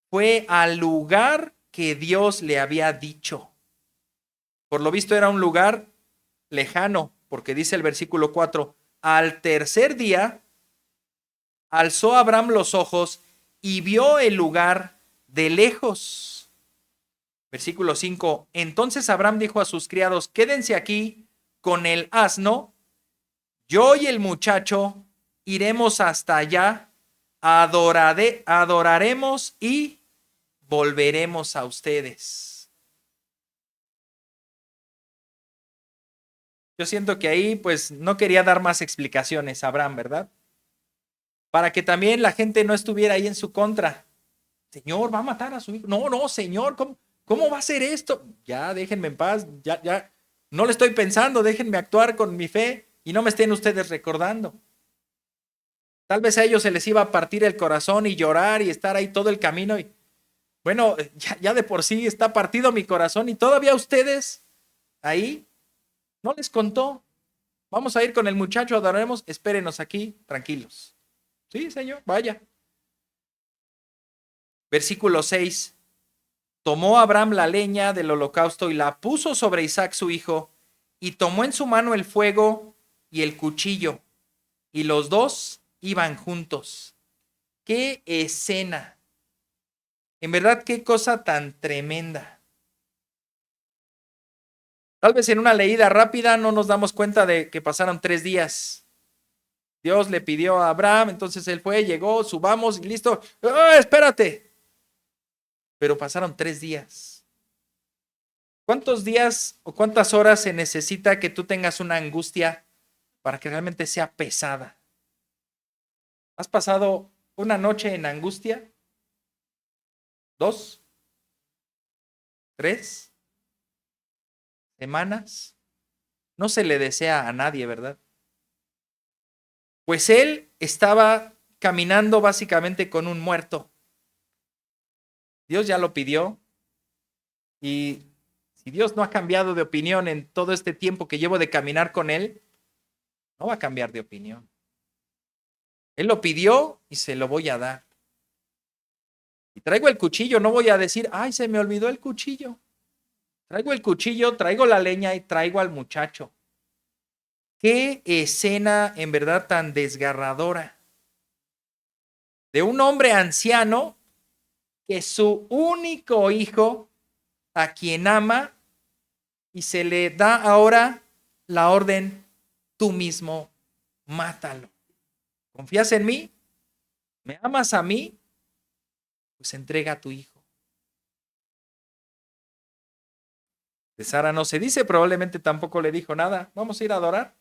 Fue al lugar que Dios le había dicho. Por lo visto era un lugar lejano, porque dice el versículo 4, al tercer día alzó Abraham los ojos y vio el lugar de lejos. Versículo 5, entonces Abraham dijo a sus criados, quédense aquí con el asno, yo y el muchacho iremos hasta allá, adoraremos y volveremos a ustedes. Yo siento que ahí pues no quería dar más explicaciones a Abraham, ¿verdad? Para que también la gente no estuviera ahí en su contra. Señor, va a matar a su hijo. No, no, señor, ¿cómo va a ser esto? Ya, déjenme en paz, ya. No le estoy pensando, déjenme actuar con mi fe y no me estén ustedes recordando. Tal vez a ellos se les iba a partir el corazón y llorar y estar ahí todo el camino. Y bueno, ya de por sí está partido mi corazón y todavía ustedes ahí no les contó. Vamos a ir con el muchacho, adoraremos, espérenos aquí, tranquilos. Sí, señor, vaya. Versículo 6. Tomó Abraham la leña del holocausto y la puso sobre Isaac su hijo, y tomó en su mano el fuego y el cuchillo, y los dos iban juntos. ¡Qué escena! En verdad, qué cosa tan tremenda. Tal vez en una leída rápida no nos damos cuenta de que pasaron 3 días. Dios le pidió a Abraham, entonces él fue, llegó, subamos y listo. ¡Ah, espérate! Pero pasaron 3 días. ¿Cuántos días o cuántas horas se necesita que tú tengas una angustia para que realmente sea pesada? ¿Has pasado una noche en angustia? 2, 3 semanas. No se le desea a nadie, ¿verdad? Pues él estaba caminando básicamente con un muerto. Dios ya lo pidió y si Dios no ha cambiado de opinión en todo este tiempo que llevo de caminar con él, no va a cambiar de opinión. Él lo pidió y se lo voy a dar. Y traigo el cuchillo, no voy a decir, ay, se me olvidó el cuchillo. Traigo el cuchillo, traigo la leña y traigo al muchacho. Qué escena en verdad tan desgarradora. De un hombre anciano que su único hijo, a quien ama, y se le da ahora la orden, tú mismo mátalo. ¿Confías en mí? ¿Me amas a mí? Pues entrega a tu hijo. De Sara no se dice, probablemente tampoco le dijo nada. Vamos a ir a adorar.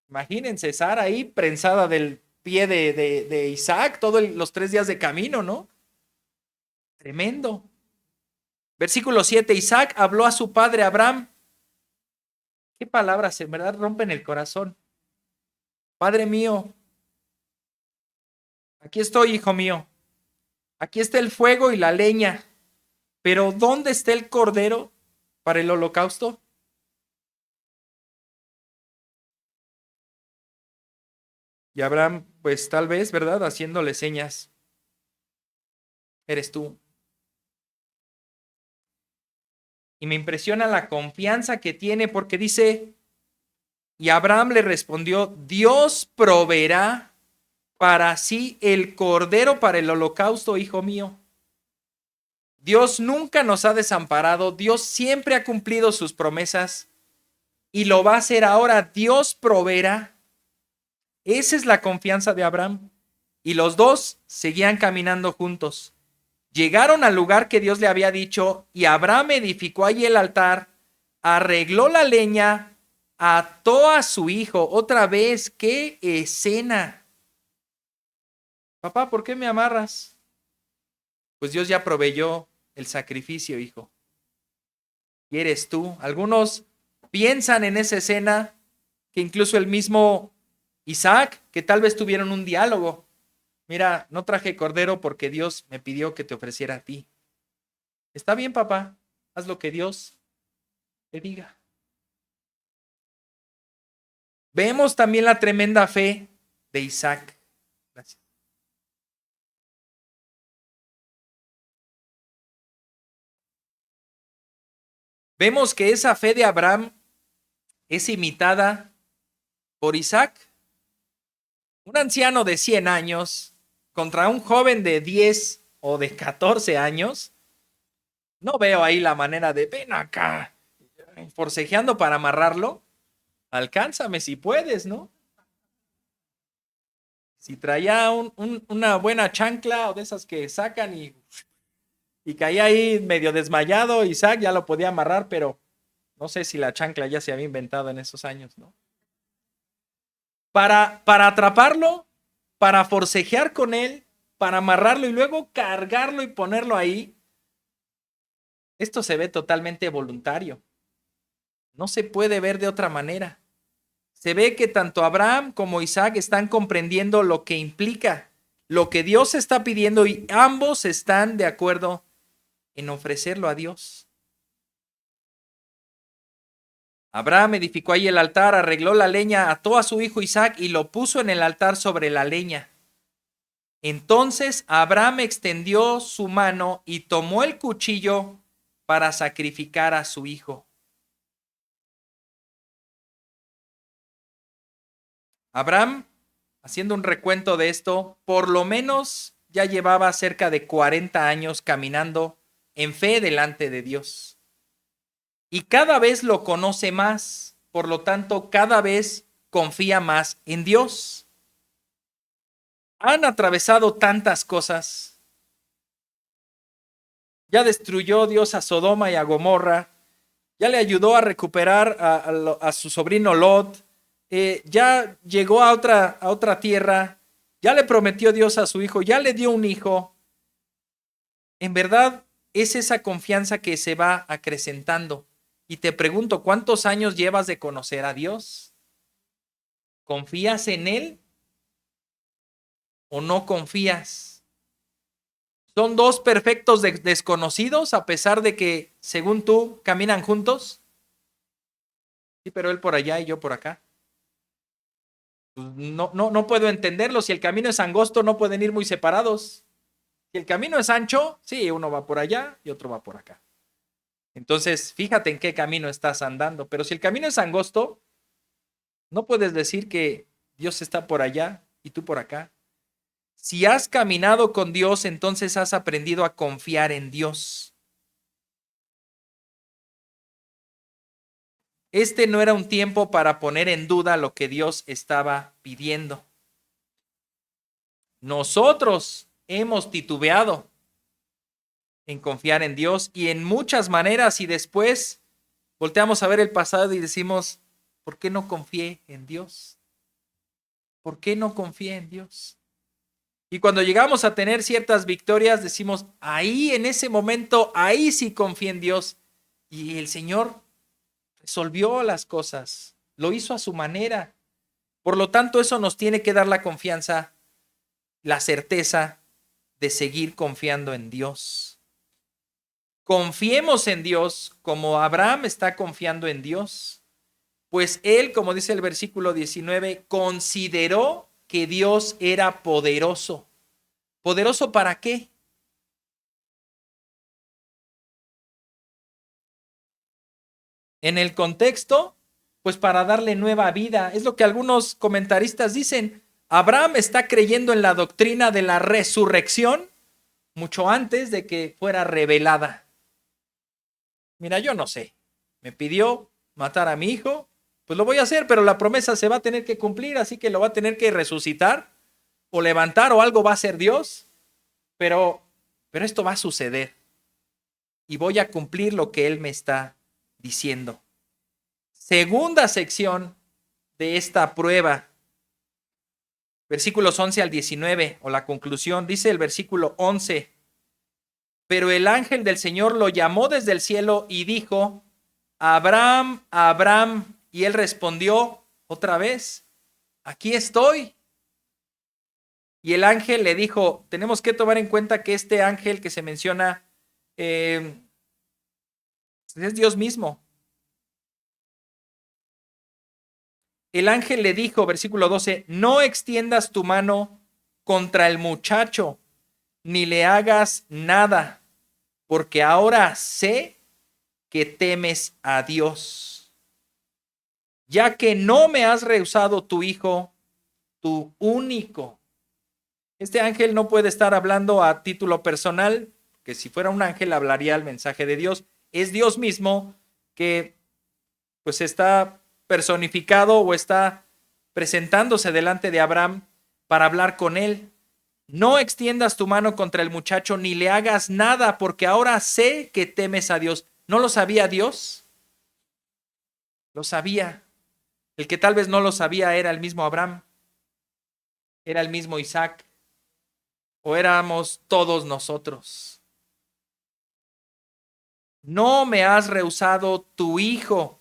Imagínense, Sara ahí prensada del pie de Isaac todos los 3 días de camino, ¿no? Tremendo. Versículo 7, Isaac habló a su padre Abraham. Qué palabras en verdad rompen el corazón. Padre mío, aquí estoy, hijo mío. Aquí está el fuego y la leña. Pero ¿dónde está el cordero para el holocausto? Y Abraham, pues tal vez, ¿verdad? Haciéndole señas. Eres tú. Y me impresiona la confianza que tiene porque dice, y Abraham le respondió, Dios proveerá para sí el cordero para el holocausto, hijo mío. Dios nunca nos ha desamparado, Dios siempre ha cumplido sus promesas y lo va a hacer ahora, Dios proveerá. Esa es la confianza de Abraham. Y los dos seguían caminando juntos. Llegaron al lugar que Dios le había dicho y Abraham edificó allí el altar, arregló la leña, ató a su hijo. Otra vez, qué escena. Papá, ¿por qué me amarras? Pues Dios ya proveyó el sacrificio, hijo. Y eres tú. Algunos piensan en esa escena que incluso el mismo Isaac, que tal vez tuvieron un diálogo. Mira, no traje cordero porque Dios me pidió que te ofreciera a ti. Está bien, papá, haz lo que Dios te diga. Vemos también la tremenda fe de Isaac. Gracias. vemos que esa fe de Abraham es imitada por Isaac, un anciano de 100 años contra un joven de 10 o de 14 años. No veo ahí la manera de ven acá, forcejeando para amarrarlo. Alcánzame si puedes, ¿no? Si traía una buena chancla o de esas que sacan y caía ahí medio desmayado, Isaac ya lo podía amarrar, pero no sé si la chancla ya se había inventado en esos años, ¿no? Para atraparlo, para forcejear con él, para amarrarlo y luego cargarlo y ponerlo ahí, esto se ve totalmente voluntario. No se puede ver de otra manera. Se ve que tanto Abraham como Isaac están comprendiendo lo que implica, lo que Dios está pidiendo y ambos están de acuerdo en ofrecerlo a Dios. Abraham edificó ahí el altar, arregló la leña, ató a su hijo Isaac y lo puso en el altar sobre la leña. Entonces Abraham extendió su mano y tomó el cuchillo para sacrificar a su hijo. Abraham, haciendo un recuento de esto, por lo menos ya llevaba cerca de 40 años caminando en fe delante de Dios. Y cada vez lo conoce más, por lo tanto, cada vez confía más en Dios. Han atravesado tantas cosas. Ya destruyó Dios a Sodoma y a Gomorra, ya le ayudó a recuperar a su sobrino Lot, ya llegó a otra tierra, ya le prometió Dios a su hijo, ya le dio un hijo. En verdad, es esa confianza que se va acrecentando. Y te pregunto, ¿cuántos años llevas de conocer a Dios? ¿Confías en Él o no confías? ¿Son dos perfectos desconocidos a pesar de que, según tú, caminan juntos? Sí, pero él por allá y yo por acá. No puedo entenderlo. Si el camino es angosto, no pueden ir muy separados. Si el camino es ancho, sí, uno va por allá y otro va por acá. Entonces, fíjate en qué camino estás andando. Pero si el camino es angosto, no puedes decir que Dios está por allá y tú por acá. Si has caminado con Dios, entonces has aprendido a confiar en Dios. Este no era un tiempo para poner en duda lo que Dios estaba pidiendo. Nosotros hemos titubeado en confiar en Dios y en muchas maneras, y después volteamos a ver el pasado y decimos, ¿por qué no confié en Dios? ¿Por qué no confié en Dios? Y cuando llegamos a tener ciertas victorias, decimos, ahí en ese momento, ahí sí confié en Dios. Y el Señor resolvió las cosas, lo hizo a su manera. Por lo tanto, eso nos tiene que dar la confianza, la certeza de seguir confiando en Dios. Confiemos en Dios como Abraham está confiando en Dios, pues él, como dice el versículo 19, consideró que Dios era poderoso. ¿Poderoso para qué? En el contexto, pues para darle nueva vida. Es lo que algunos comentaristas dicen. Abraham está creyendo en la doctrina de la resurrección mucho antes de que fuera revelada. Mira, yo no sé. Me pidió matar a mi hijo, pues lo voy a hacer, pero la promesa se va a tener que cumplir, así que lo va a tener que resucitar o levantar o algo va a hacer Dios. Pero esto va a suceder y voy a cumplir lo que Él me está diciendo. Segunda sección de esta prueba, versículos 11 al 19, o la conclusión, dice el versículo 11, pero el ángel del Señor lo llamó desde el cielo y dijo, Abraham, Abraham, y él respondió otra vez, aquí estoy. Y el ángel le dijo, tenemos que tomar en cuenta que este ángel que se menciona es Dios mismo. El ángel le dijo, versículo 12, no extiendas tu mano contra el muchacho, ni le hagas nada, porque ahora sé que temes a Dios, ya que no me has rehusado tu hijo, tu único. Este ángel no puede estar hablando a título personal, que si fuera un ángel hablaría el mensaje de Dios. Es Dios mismo que pues está personificado o está presentándose delante de Abraham para hablar con él. No extiendas tu mano contra el muchacho ni le hagas nada, porque ahora sé que temes a Dios. ¿No lo sabía Dios? Lo sabía. El que tal vez no lo sabía era el mismo Abraham, era el mismo Isaac, o éramos todos nosotros. No me has rehusado tu hijo,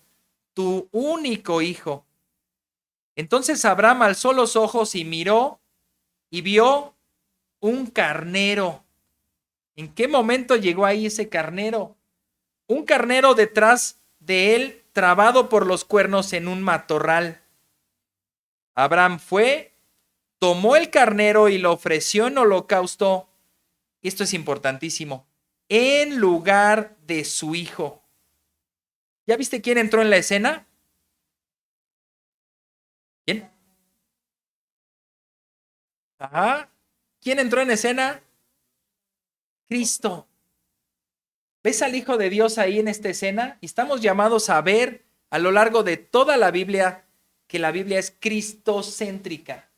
tu único hijo. Entonces Abraham alzó los ojos y miró y vio un carnero. ¿En qué momento llegó ahí ese carnero? Un carnero detrás de él, trabado por los cuernos en un matorral. Abraham fue, tomó el carnero y lo ofreció en holocausto. Esto es importantísimo. En lugar de su hijo. ¿Ya viste quién entró en la escena? ¿Quién? Ajá. ¿Quién entró en escena? Cristo. ¿Ves al Hijo de Dios ahí en esta escena? Y estamos llamados a ver a lo largo de toda la Biblia que la Biblia es cristocéntrica.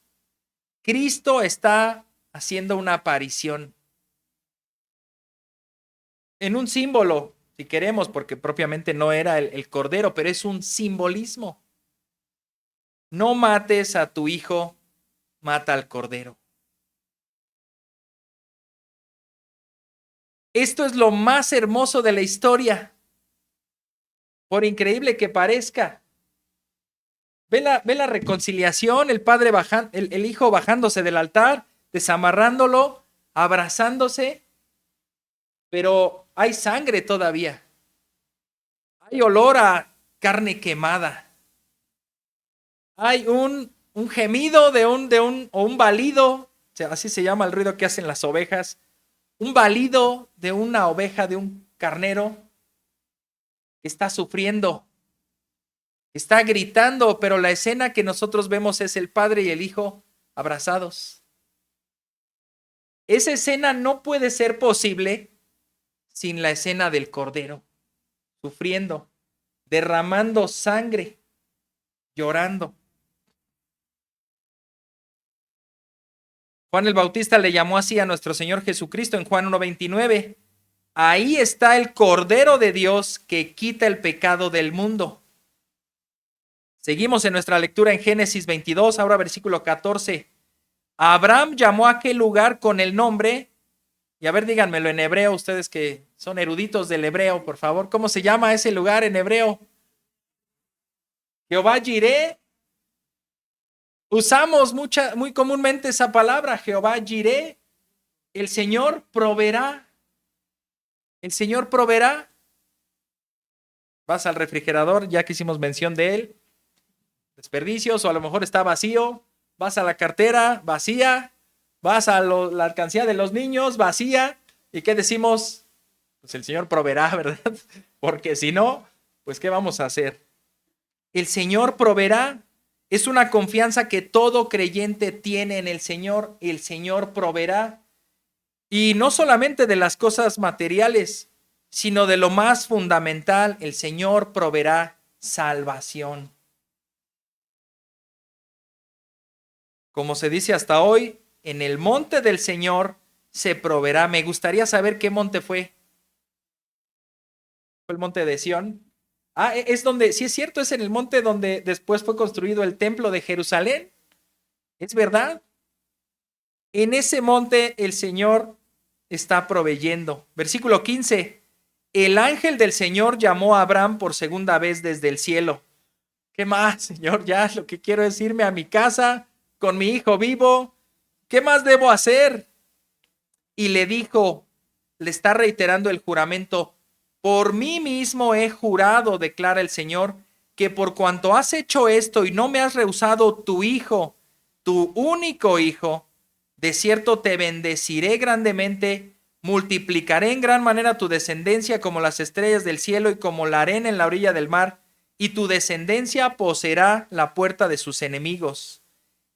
Cristo está haciendo una aparición en un símbolo, si queremos, porque propiamente no era el cordero, pero es un simbolismo. No mates a tu hijo, mata al cordero. Esto es lo más hermoso de la historia, por increíble que parezca. Ve la reconciliación, el padre el hijo bajándose del altar, desamarrándolo, abrazándose, pero hay sangre todavía. Hay olor a carne quemada. Hay un gemido o un balido, o sea, así se llama el ruido que hacen las ovejas, un balido de una oveja, de un carnero que está sufriendo, está gritando, pero la escena que nosotros vemos es el padre y el hijo abrazados. Esa escena no puede ser posible sin la escena del cordero, sufriendo, derramando sangre, llorando. Juan el Bautista le llamó así a nuestro Señor Jesucristo en Juan 1:29. Ahí está el Cordero de Dios que quita el pecado del mundo. Seguimos en nuestra lectura en Génesis 22, ahora versículo 14. Abraham llamó a aquel lugar con el nombre, y a ver, díganmelo en hebreo, ustedes que son eruditos del hebreo, por favor, ¿cómo se llama ese lugar en hebreo? Jehová Jireh. Usamos muy comúnmente esa palabra, Jehová Jireh. El Señor proveerá. El Señor proveerá. Vas al refrigerador, ya que hicimos mención de él. Desperdicios, o a lo mejor está vacío. Vas a la cartera, vacía. Vas a la alcancía de los niños, vacía. ¿Y qué decimos? Pues el Señor proveerá, ¿verdad? Porque si no, pues ¿qué vamos a hacer? El Señor proveerá. Es una confianza que todo creyente tiene en el Señor. El Señor proveerá. Y no solamente de las cosas materiales, sino de lo más fundamental, el Señor proveerá salvación. Como se dice hasta hoy, en el monte del Señor se proveerá. Me gustaría saber qué monte fue. ¿Fue el monte de Sión? Ah, es donde, sí es cierto, es en el monte donde después fue construido el templo de Jerusalén. ¿Es verdad? En ese monte el Señor está proveyendo. Versículo 15. El ángel del Señor llamó a Abraham por segunda vez desde el cielo. ¿Qué más, Señor? Ya lo que quiero es irme a mi casa con mi hijo vivo. ¿Qué más debo hacer? Y le dijo, le está reiterando el juramento. Por mí mismo he jurado, declara el Señor, que por cuanto has hecho esto y no me has rehusado tu hijo, tu único hijo, de cierto te bendeciré grandemente multiplicaré en gran manera tu descendencia como las estrellas del cielo y como la arena en la orilla del mar, y tu descendencia poseerá la puerta de sus enemigos.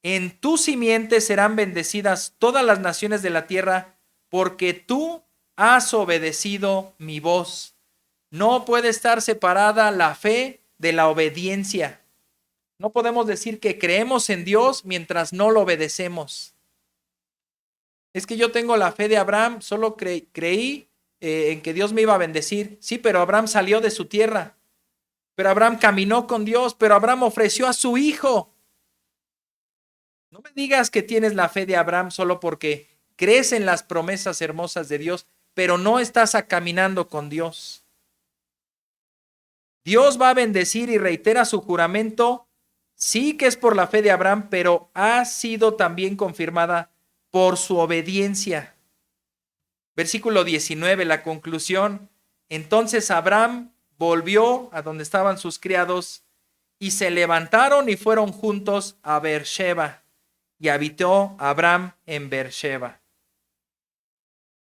En tu simiente serán bendecidas todas las naciones de la tierra, porque tú has obedecido mi voz. No puede estar separada la fe de la obediencia. No podemos decir que creemos en Dios mientras no lo obedecemos. Es que yo tengo la fe de Abraham, solo creí en que Dios me iba a bendecir. Sí, pero Abraham salió de su tierra. Pero Abraham caminó con Dios, pero Abraham ofreció a su hijo. No me digas que tienes la fe de Abraham solo porque crees en las promesas hermosas de Dios, pero no estás caminando con Dios. Dios va a bendecir y reitera su juramento, sí que es por la fe de Abraham, pero ha sido también confirmada por su obediencia. Versículo 19, la conclusión. Entonces Abraham volvió a donde estaban sus criados y se levantaron y fueron juntos a Beersheba, y habitó Abraham en Beersheba.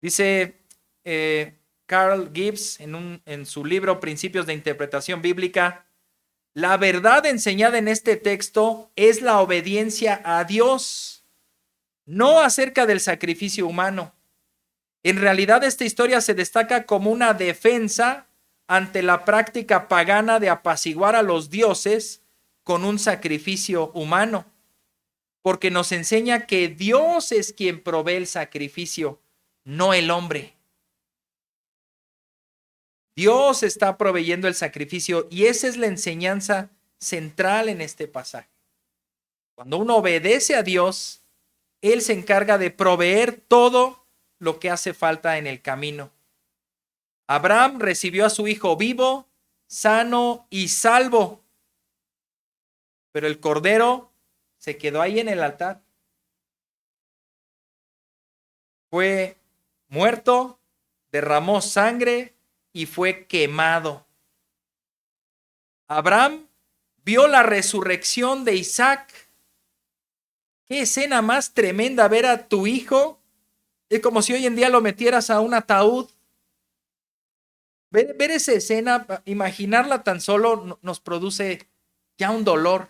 Dice Carl Gibbs en su libro Principios de Interpretación Bíblica, la verdad enseñada en este texto es la obediencia a Dios, no acerca del sacrificio humano. En realidad, esta historia se destaca como una defensa ante la práctica pagana de apaciguar a los dioses con un sacrificio humano, porque nos enseña que Dios es quien provee el sacrificio, no el hombre. Dios está proveyendo el sacrificio y esa es la enseñanza central en este pasaje. Cuando uno obedece a Dios, Él se encarga de proveer todo lo que hace falta en el camino. Abraham recibió a su hijo vivo, sano y salvo, pero el cordero se quedó ahí en el altar. Fue muerto, derramó sangre y fue quemado. Abraham vio la resurrección de Isaac. Qué escena más tremenda ver a tu hijo. Es como si hoy en día lo metieras a un ataúd. Ver esa escena, imaginarla tan solo nos produce ya un dolor.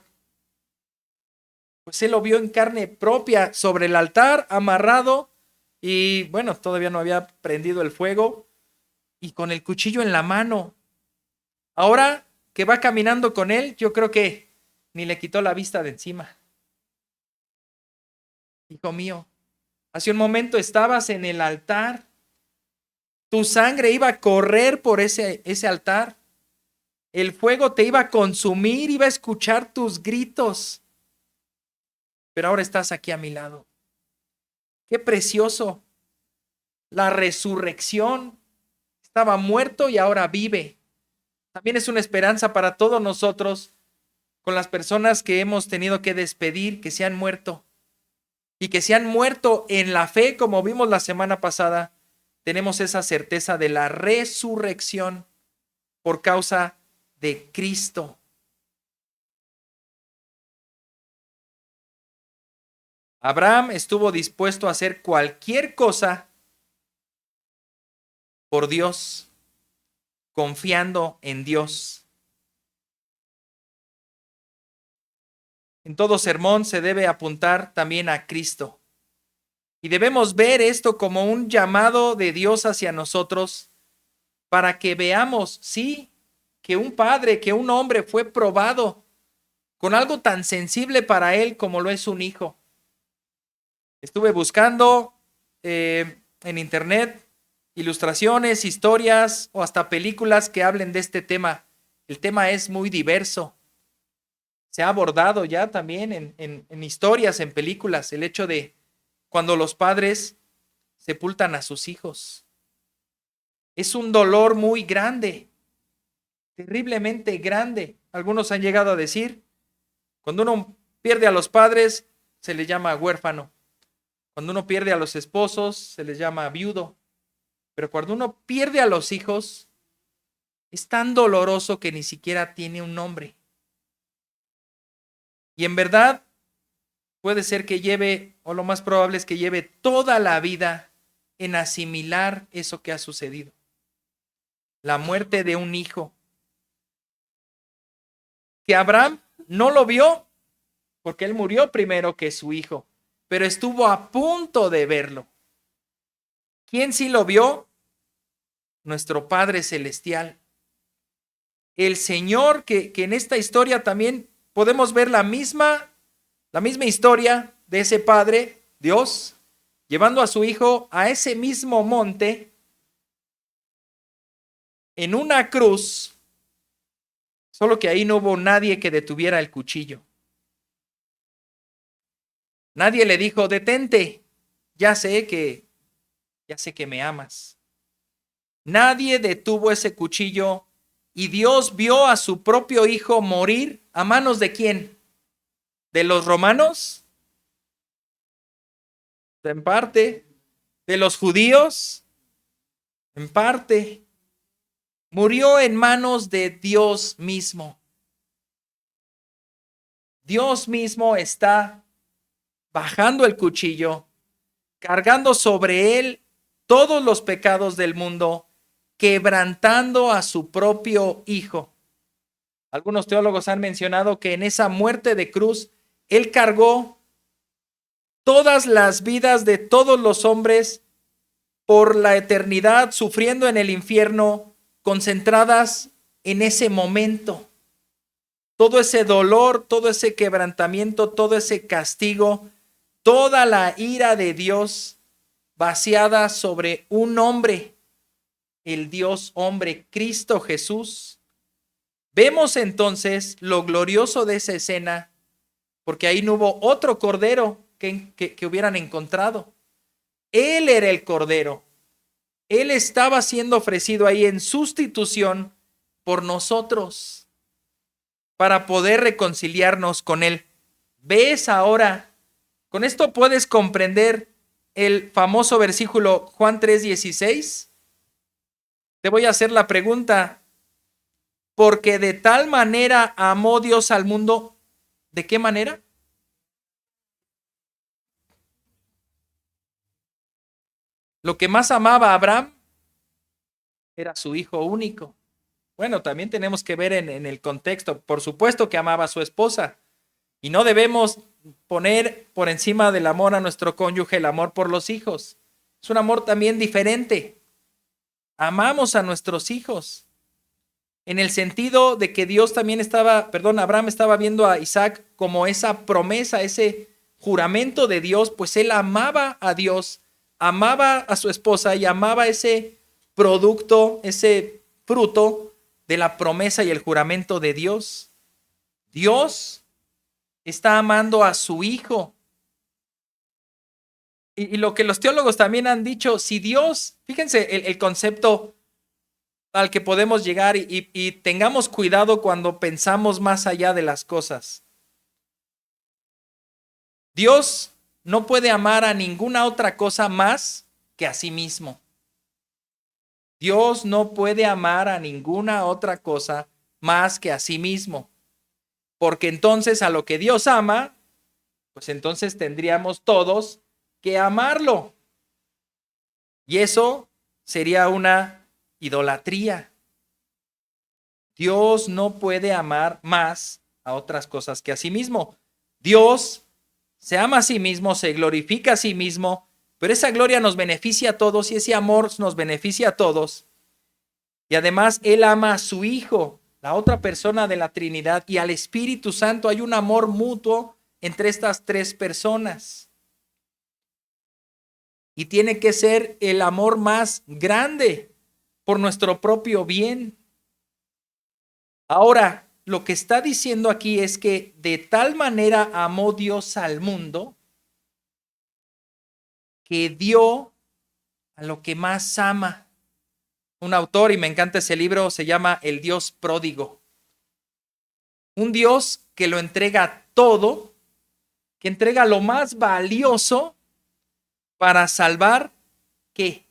Pues él lo vio en carne propia sobre el altar, amarrado, y bueno, todavía no había prendido el fuego, y con el cuchillo en la mano. Ahora que va caminando con él, yo creo que ni le quitó la vista de encima. Hijo mío, hace un momento estabas en el altar. Tu sangre iba a correr por ese altar. El fuego te iba a consumir, iba a escuchar tus gritos. Pero ahora estás aquí a mi lado. Qué precioso. La resurrección. Estaba muerto y ahora vive. También es una esperanza para todos nosotros con las personas que hemos tenido que despedir, que se han muerto. Y que se han muerto en la fe, como vimos la semana pasada. Tenemos esa certeza de la resurrección por causa de Cristo. Abraham estuvo dispuesto a hacer cualquier cosa por Dios, confiando en Dios. En todo sermón se debe apuntar también a Cristo. Y debemos ver esto como un llamado de Dios hacia nosotros para que veamos, sí, que un padre, que un hombre fue probado con algo tan sensible para él como lo es un hijo. Estuve buscando en internet ilustraciones, historias o hasta películas que hablen de este tema. El tema es muy diverso. Se ha abordado ya también en historias, en películas, el hecho de cuando los padres sepultan a sus hijos. Es un dolor muy grande, terriblemente grande. Algunos han llegado a decir, cuando uno pierde a los padres, se le llama huérfano. Cuando uno pierde a los esposos, se les llama viudo. Pero cuando uno pierde a los hijos, es tan doloroso que ni siquiera tiene un nombre. Y en verdad, puede ser que lleve, o lo más probable es que lleve toda la vida en asimilar eso que ha sucedido. La muerte de un hijo. Que Abraham no lo vio porque él murió primero que su hijo, pero estuvo a punto de verlo. ¿Quién sí lo vio? Nuestro Padre Celestial. El Señor, que en esta historia también podemos ver la misma historia de ese Padre, Dios, llevando a su Hijo a ese mismo monte, en una cruz, solo que ahí no hubo nadie que detuviera el cuchillo. Nadie le dijo, detente, ya sé que me amas. Nadie detuvo ese cuchillo y Dios vio a su propio Hijo morir a manos ¿de quién? ¿De los romanos? En parte. ¿De los judíos? En parte. Murió en manos de Dios mismo. Dios mismo está bajando el cuchillo, cargando sobre él todos los pecados del mundo, quebrantando a su propio Hijo. Algunos teólogos han mencionado que en esa muerte de cruz, él cargó todas las vidas de todos los hombres por la eternidad, sufriendo en el infierno, concentradas en ese momento. Todo ese dolor, todo ese quebrantamiento, todo ese castigo, toda la ira de Dios vaciada sobre un hombre, el Dios hombre, Cristo Jesús. Vemos entonces lo glorioso de esa escena, porque ahí no hubo otro cordero que hubieran encontrado. Él era el cordero. Él estaba siendo ofrecido ahí en sustitución por nosotros para poder reconciliarnos con Él. ¿Ves ahora? Con esto puedes comprender el famoso versículo Juan 3:16. Te voy a hacer la pregunta. Porque de tal manera amó Dios al mundo. ¿De qué manera? Lo que más amaba a Abraham era su hijo único. Bueno, también tenemos que ver en el contexto. Por supuesto que amaba a su esposa. Y no debemos poner por encima del amor a nuestro cónyuge el amor por los hijos. Es un amor también diferente. Amamos a nuestros hijos. En el sentido de que Abraham estaba viendo a Isaac como esa promesa, ese juramento de Dios, pues él amaba a Dios, amaba a su esposa y amaba ese producto, ese fruto de la promesa y el juramento de Dios. Dios está amando a su hijo. Y lo que los teólogos también han dicho, si Dios, fíjense el concepto al que podemos llegar y tengamos cuidado cuando pensamos más allá de las cosas. Dios no puede amar a ninguna otra cosa más que a sí mismo. Dios no puede amar a ninguna otra cosa más que a sí mismo. Porque entonces a lo que Dios ama, pues entonces tendríamos todos que amarlo. Y eso sería una idolatría. Dios no puede amar más a otras cosas que a sí mismo. Dios se ama a sí mismo, se glorifica a sí mismo, pero esa gloria nos beneficia a todos y ese amor nos beneficia a todos. Y además Él ama a su Hijo, la otra persona de la Trinidad, y al Espíritu Santo. Hay un amor mutuo entre estas tres personas. Y tiene que ser el amor más grande por nuestro propio bien. Ahora, lo que está diciendo aquí es que de tal manera amó Dios al mundo que dio a lo que más ama. Un autor, y me encanta ese libro, se llama El Dios Pródigo. Un Dios que lo entrega todo, que entrega lo más valioso para salvar, ¿qué?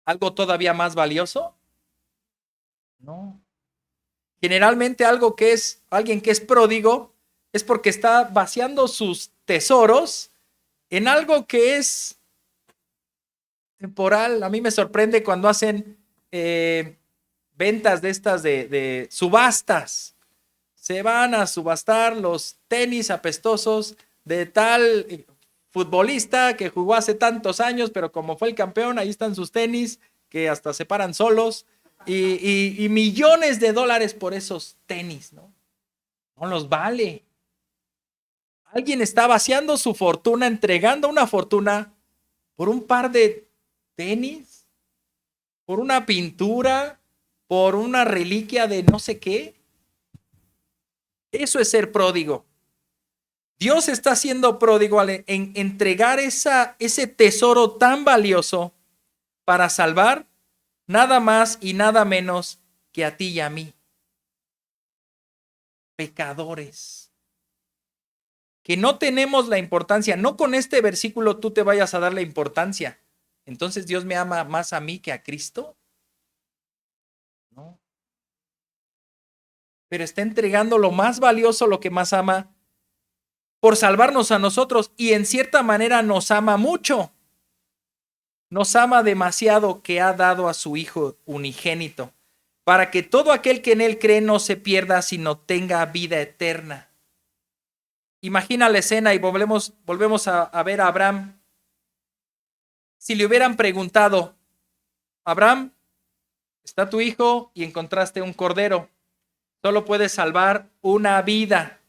¿Algo todavía más valioso? No. Generalmente alguien que es pródigo es porque está vaciando sus tesoros en algo que es temporal. A mí me sorprende cuando hacen ventas de estas de subastas. Se van a subastar los tenis apestosos de tal futbolista que jugó hace tantos años, pero como fue el campeón, ahí están sus tenis que hasta se paran solos y millones de dólares por esos tenis, ¿no? No los vale. Alguien está vaciando su fortuna, entregando una fortuna por un par de tenis, por una pintura, por una reliquia de no sé qué. Eso es ser pródigo. Dios está siendo pródigo en entregar ese tesoro tan valioso para salvar nada más y nada menos que a ti y a mí. Pecadores. Que no tenemos la importancia. No con este versículo tú te vayas a dar la importancia. Entonces Dios me ama más a mí que a Cristo. No. Pero está entregando lo más valioso, lo que más ama, por salvarnos a nosotros, y en cierta manera nos ama mucho. Nos ama demasiado que ha dado a su Hijo unigénito, para que todo aquel que en él cree no se pierda, sino tenga vida eterna. Imagina la escena y volvemos a ver a Abraham. Si le hubieran preguntado, Abraham, está tu hijo y encontraste un cordero, solo puedes salvar una vida.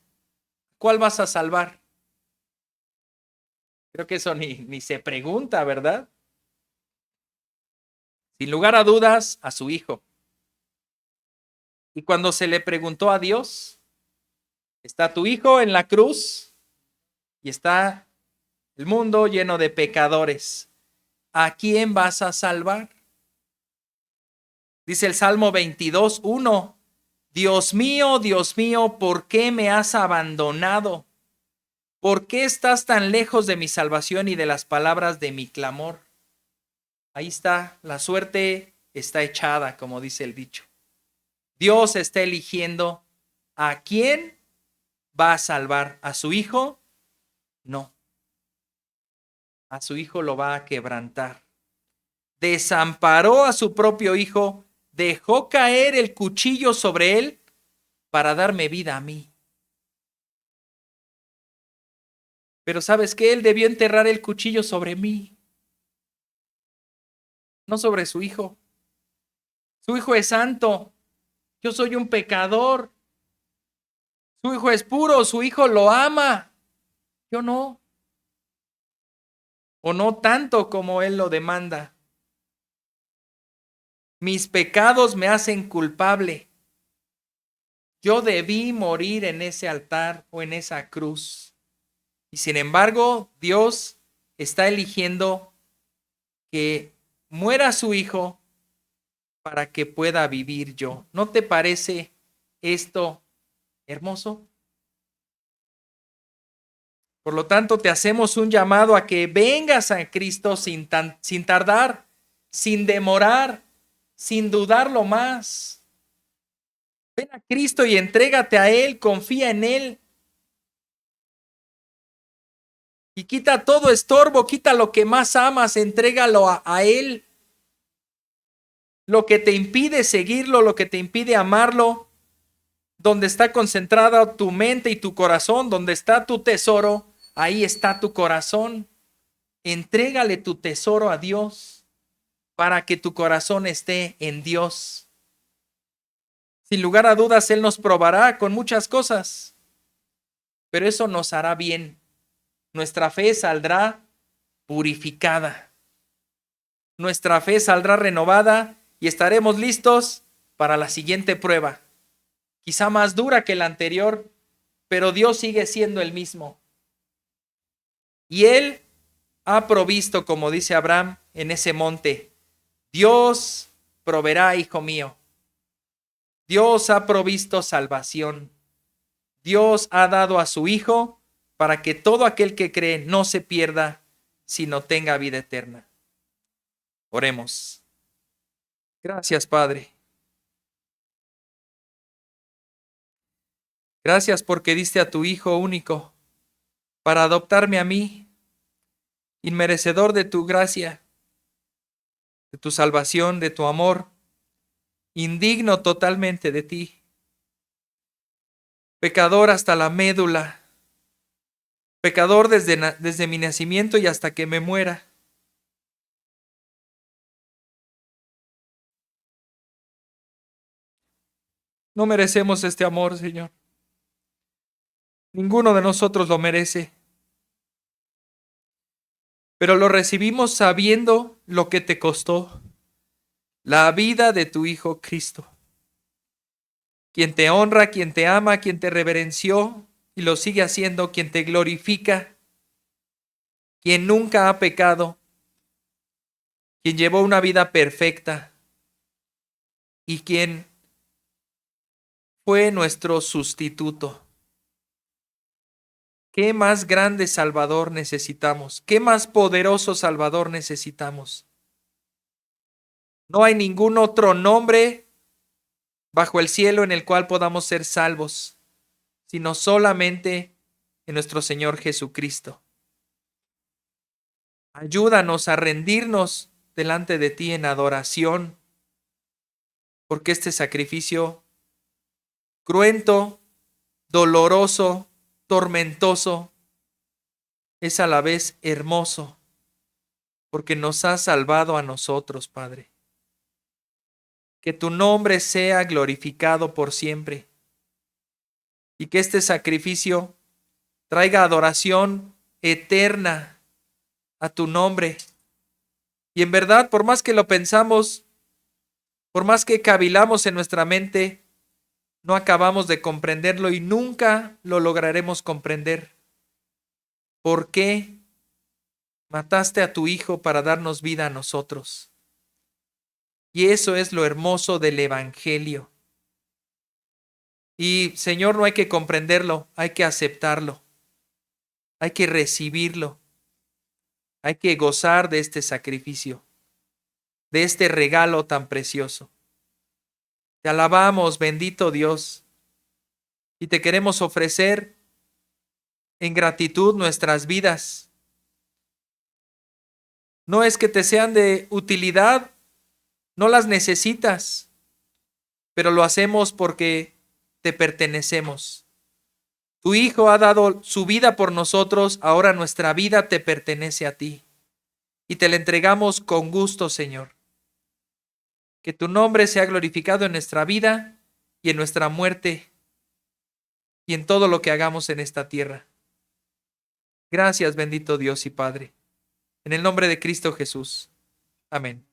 ¿Cuál vas a salvar? Creo que eso ni se pregunta, ¿verdad? Sin lugar a dudas, a su hijo. Y cuando se le preguntó a Dios, está tu hijo en la cruz y está el mundo lleno de pecadores. ¿A quién vas a salvar? Dice el Salmo 22:1. Dios mío, ¿por qué me has abandonado? ¿Por qué estás tan lejos de mi salvación y de las palabras de mi clamor? Ahí está, la suerte está echada, como dice el dicho. Dios está eligiendo a quién va a salvar. ¿A su hijo? No. A su hijo lo va a quebrantar. Desamparó a su propio hijo, dejó caer el cuchillo sobre él para darme vida a mí. Pero ¿sabes qué? Él debió enterrar el cuchillo sobre mí, no sobre su hijo. Su hijo es santo, yo soy un pecador. Su hijo es puro, su hijo lo ama, yo no. O no tanto como él lo demanda. Mis pecados me hacen culpable. Yo debí morir en ese altar o en esa cruz. Y sin embargo, Dios está eligiendo que muera su hijo para que pueda vivir yo. ¿No te parece esto hermoso? Por lo tanto, te hacemos un llamado a que vengas a Cristo sin tardar, sin demorar, sin dudarlo más. Ven a Cristo y entrégate a Él, confía en Él. Y quita todo estorbo, quita lo que más amas, entrégalo a Él. Lo que te impide seguirlo, lo que te impide amarlo, donde está concentrada tu mente y tu corazón, donde está tu tesoro, ahí está tu corazón. Entrégale tu tesoro a Dios para que tu corazón esté en Dios. Sin lugar a dudas, Él nos probará con muchas cosas, pero eso nos hará bien. Nuestra fe saldrá purificada. Nuestra fe saldrá renovada y estaremos listos para la siguiente prueba. Quizá más dura que la anterior, pero Dios sigue siendo el mismo. Y Él ha provisto, como dice Abraham, en ese monte. Dios proveerá, hijo mío. Dios ha provisto salvación. Dios ha dado a su Hijo para que todo aquel que cree no se pierda, sino tenga vida eterna. Oremos. Gracias, Padre. Gracias porque diste a tu Hijo único para adoptarme a mí, inmerecedor de tu gracia. de tu salvación, de tu amor, indigno totalmente de ti, pecador hasta la médula, pecador desde mi nacimiento y hasta que me muera. No merecemos este amor, Señor. Ninguno de nosotros lo merece. Pero lo recibimos sabiendo lo que te costó la vida de tu Hijo Cristo, quien te honra, quien te ama, quien te reverenció y lo sigue haciendo, quien te glorifica, quien nunca ha pecado, quien llevó una vida perfecta y quien fue nuestro sustituto. ¿Qué más grande Salvador necesitamos? ¿Qué más poderoso Salvador necesitamos? No hay ningún otro nombre bajo el cielo en el cual podamos ser salvos, sino solamente en nuestro Señor Jesucristo. Ayúdanos a rendirnos delante de ti en adoración, porque este sacrificio cruento, doloroso, tormentoso, es a la vez hermoso, porque nos has salvado a nosotros, Padre. Que tu nombre sea glorificado por siempre y que este sacrificio traiga adoración eterna a tu nombre. Y en verdad, por más que lo pensamos, por más que cavilamos en nuestra mente, no acabamos de comprenderlo y nunca lo lograremos comprender. ¿Por qué mataste a tu Hijo para darnos vida a nosotros? Y eso es lo hermoso del Evangelio. Y Señor, no hay que comprenderlo, hay que aceptarlo, hay que recibirlo, hay que gozar de este sacrificio, de este regalo tan precioso. Te alabamos, bendito Dios, y te queremos ofrecer en gratitud nuestras vidas. No es que te sean de utilidad, no las necesitas, pero lo hacemos porque te pertenecemos. Tu Hijo ha dado su vida por nosotros, ahora nuestra vida te pertenece a ti. Y te la entregamos con gusto, Señor. Que tu nombre sea glorificado en nuestra vida y en nuestra muerte y en todo lo que hagamos en esta tierra. Gracias, bendito Dios y Padre. En el nombre de Cristo Jesús. Amén.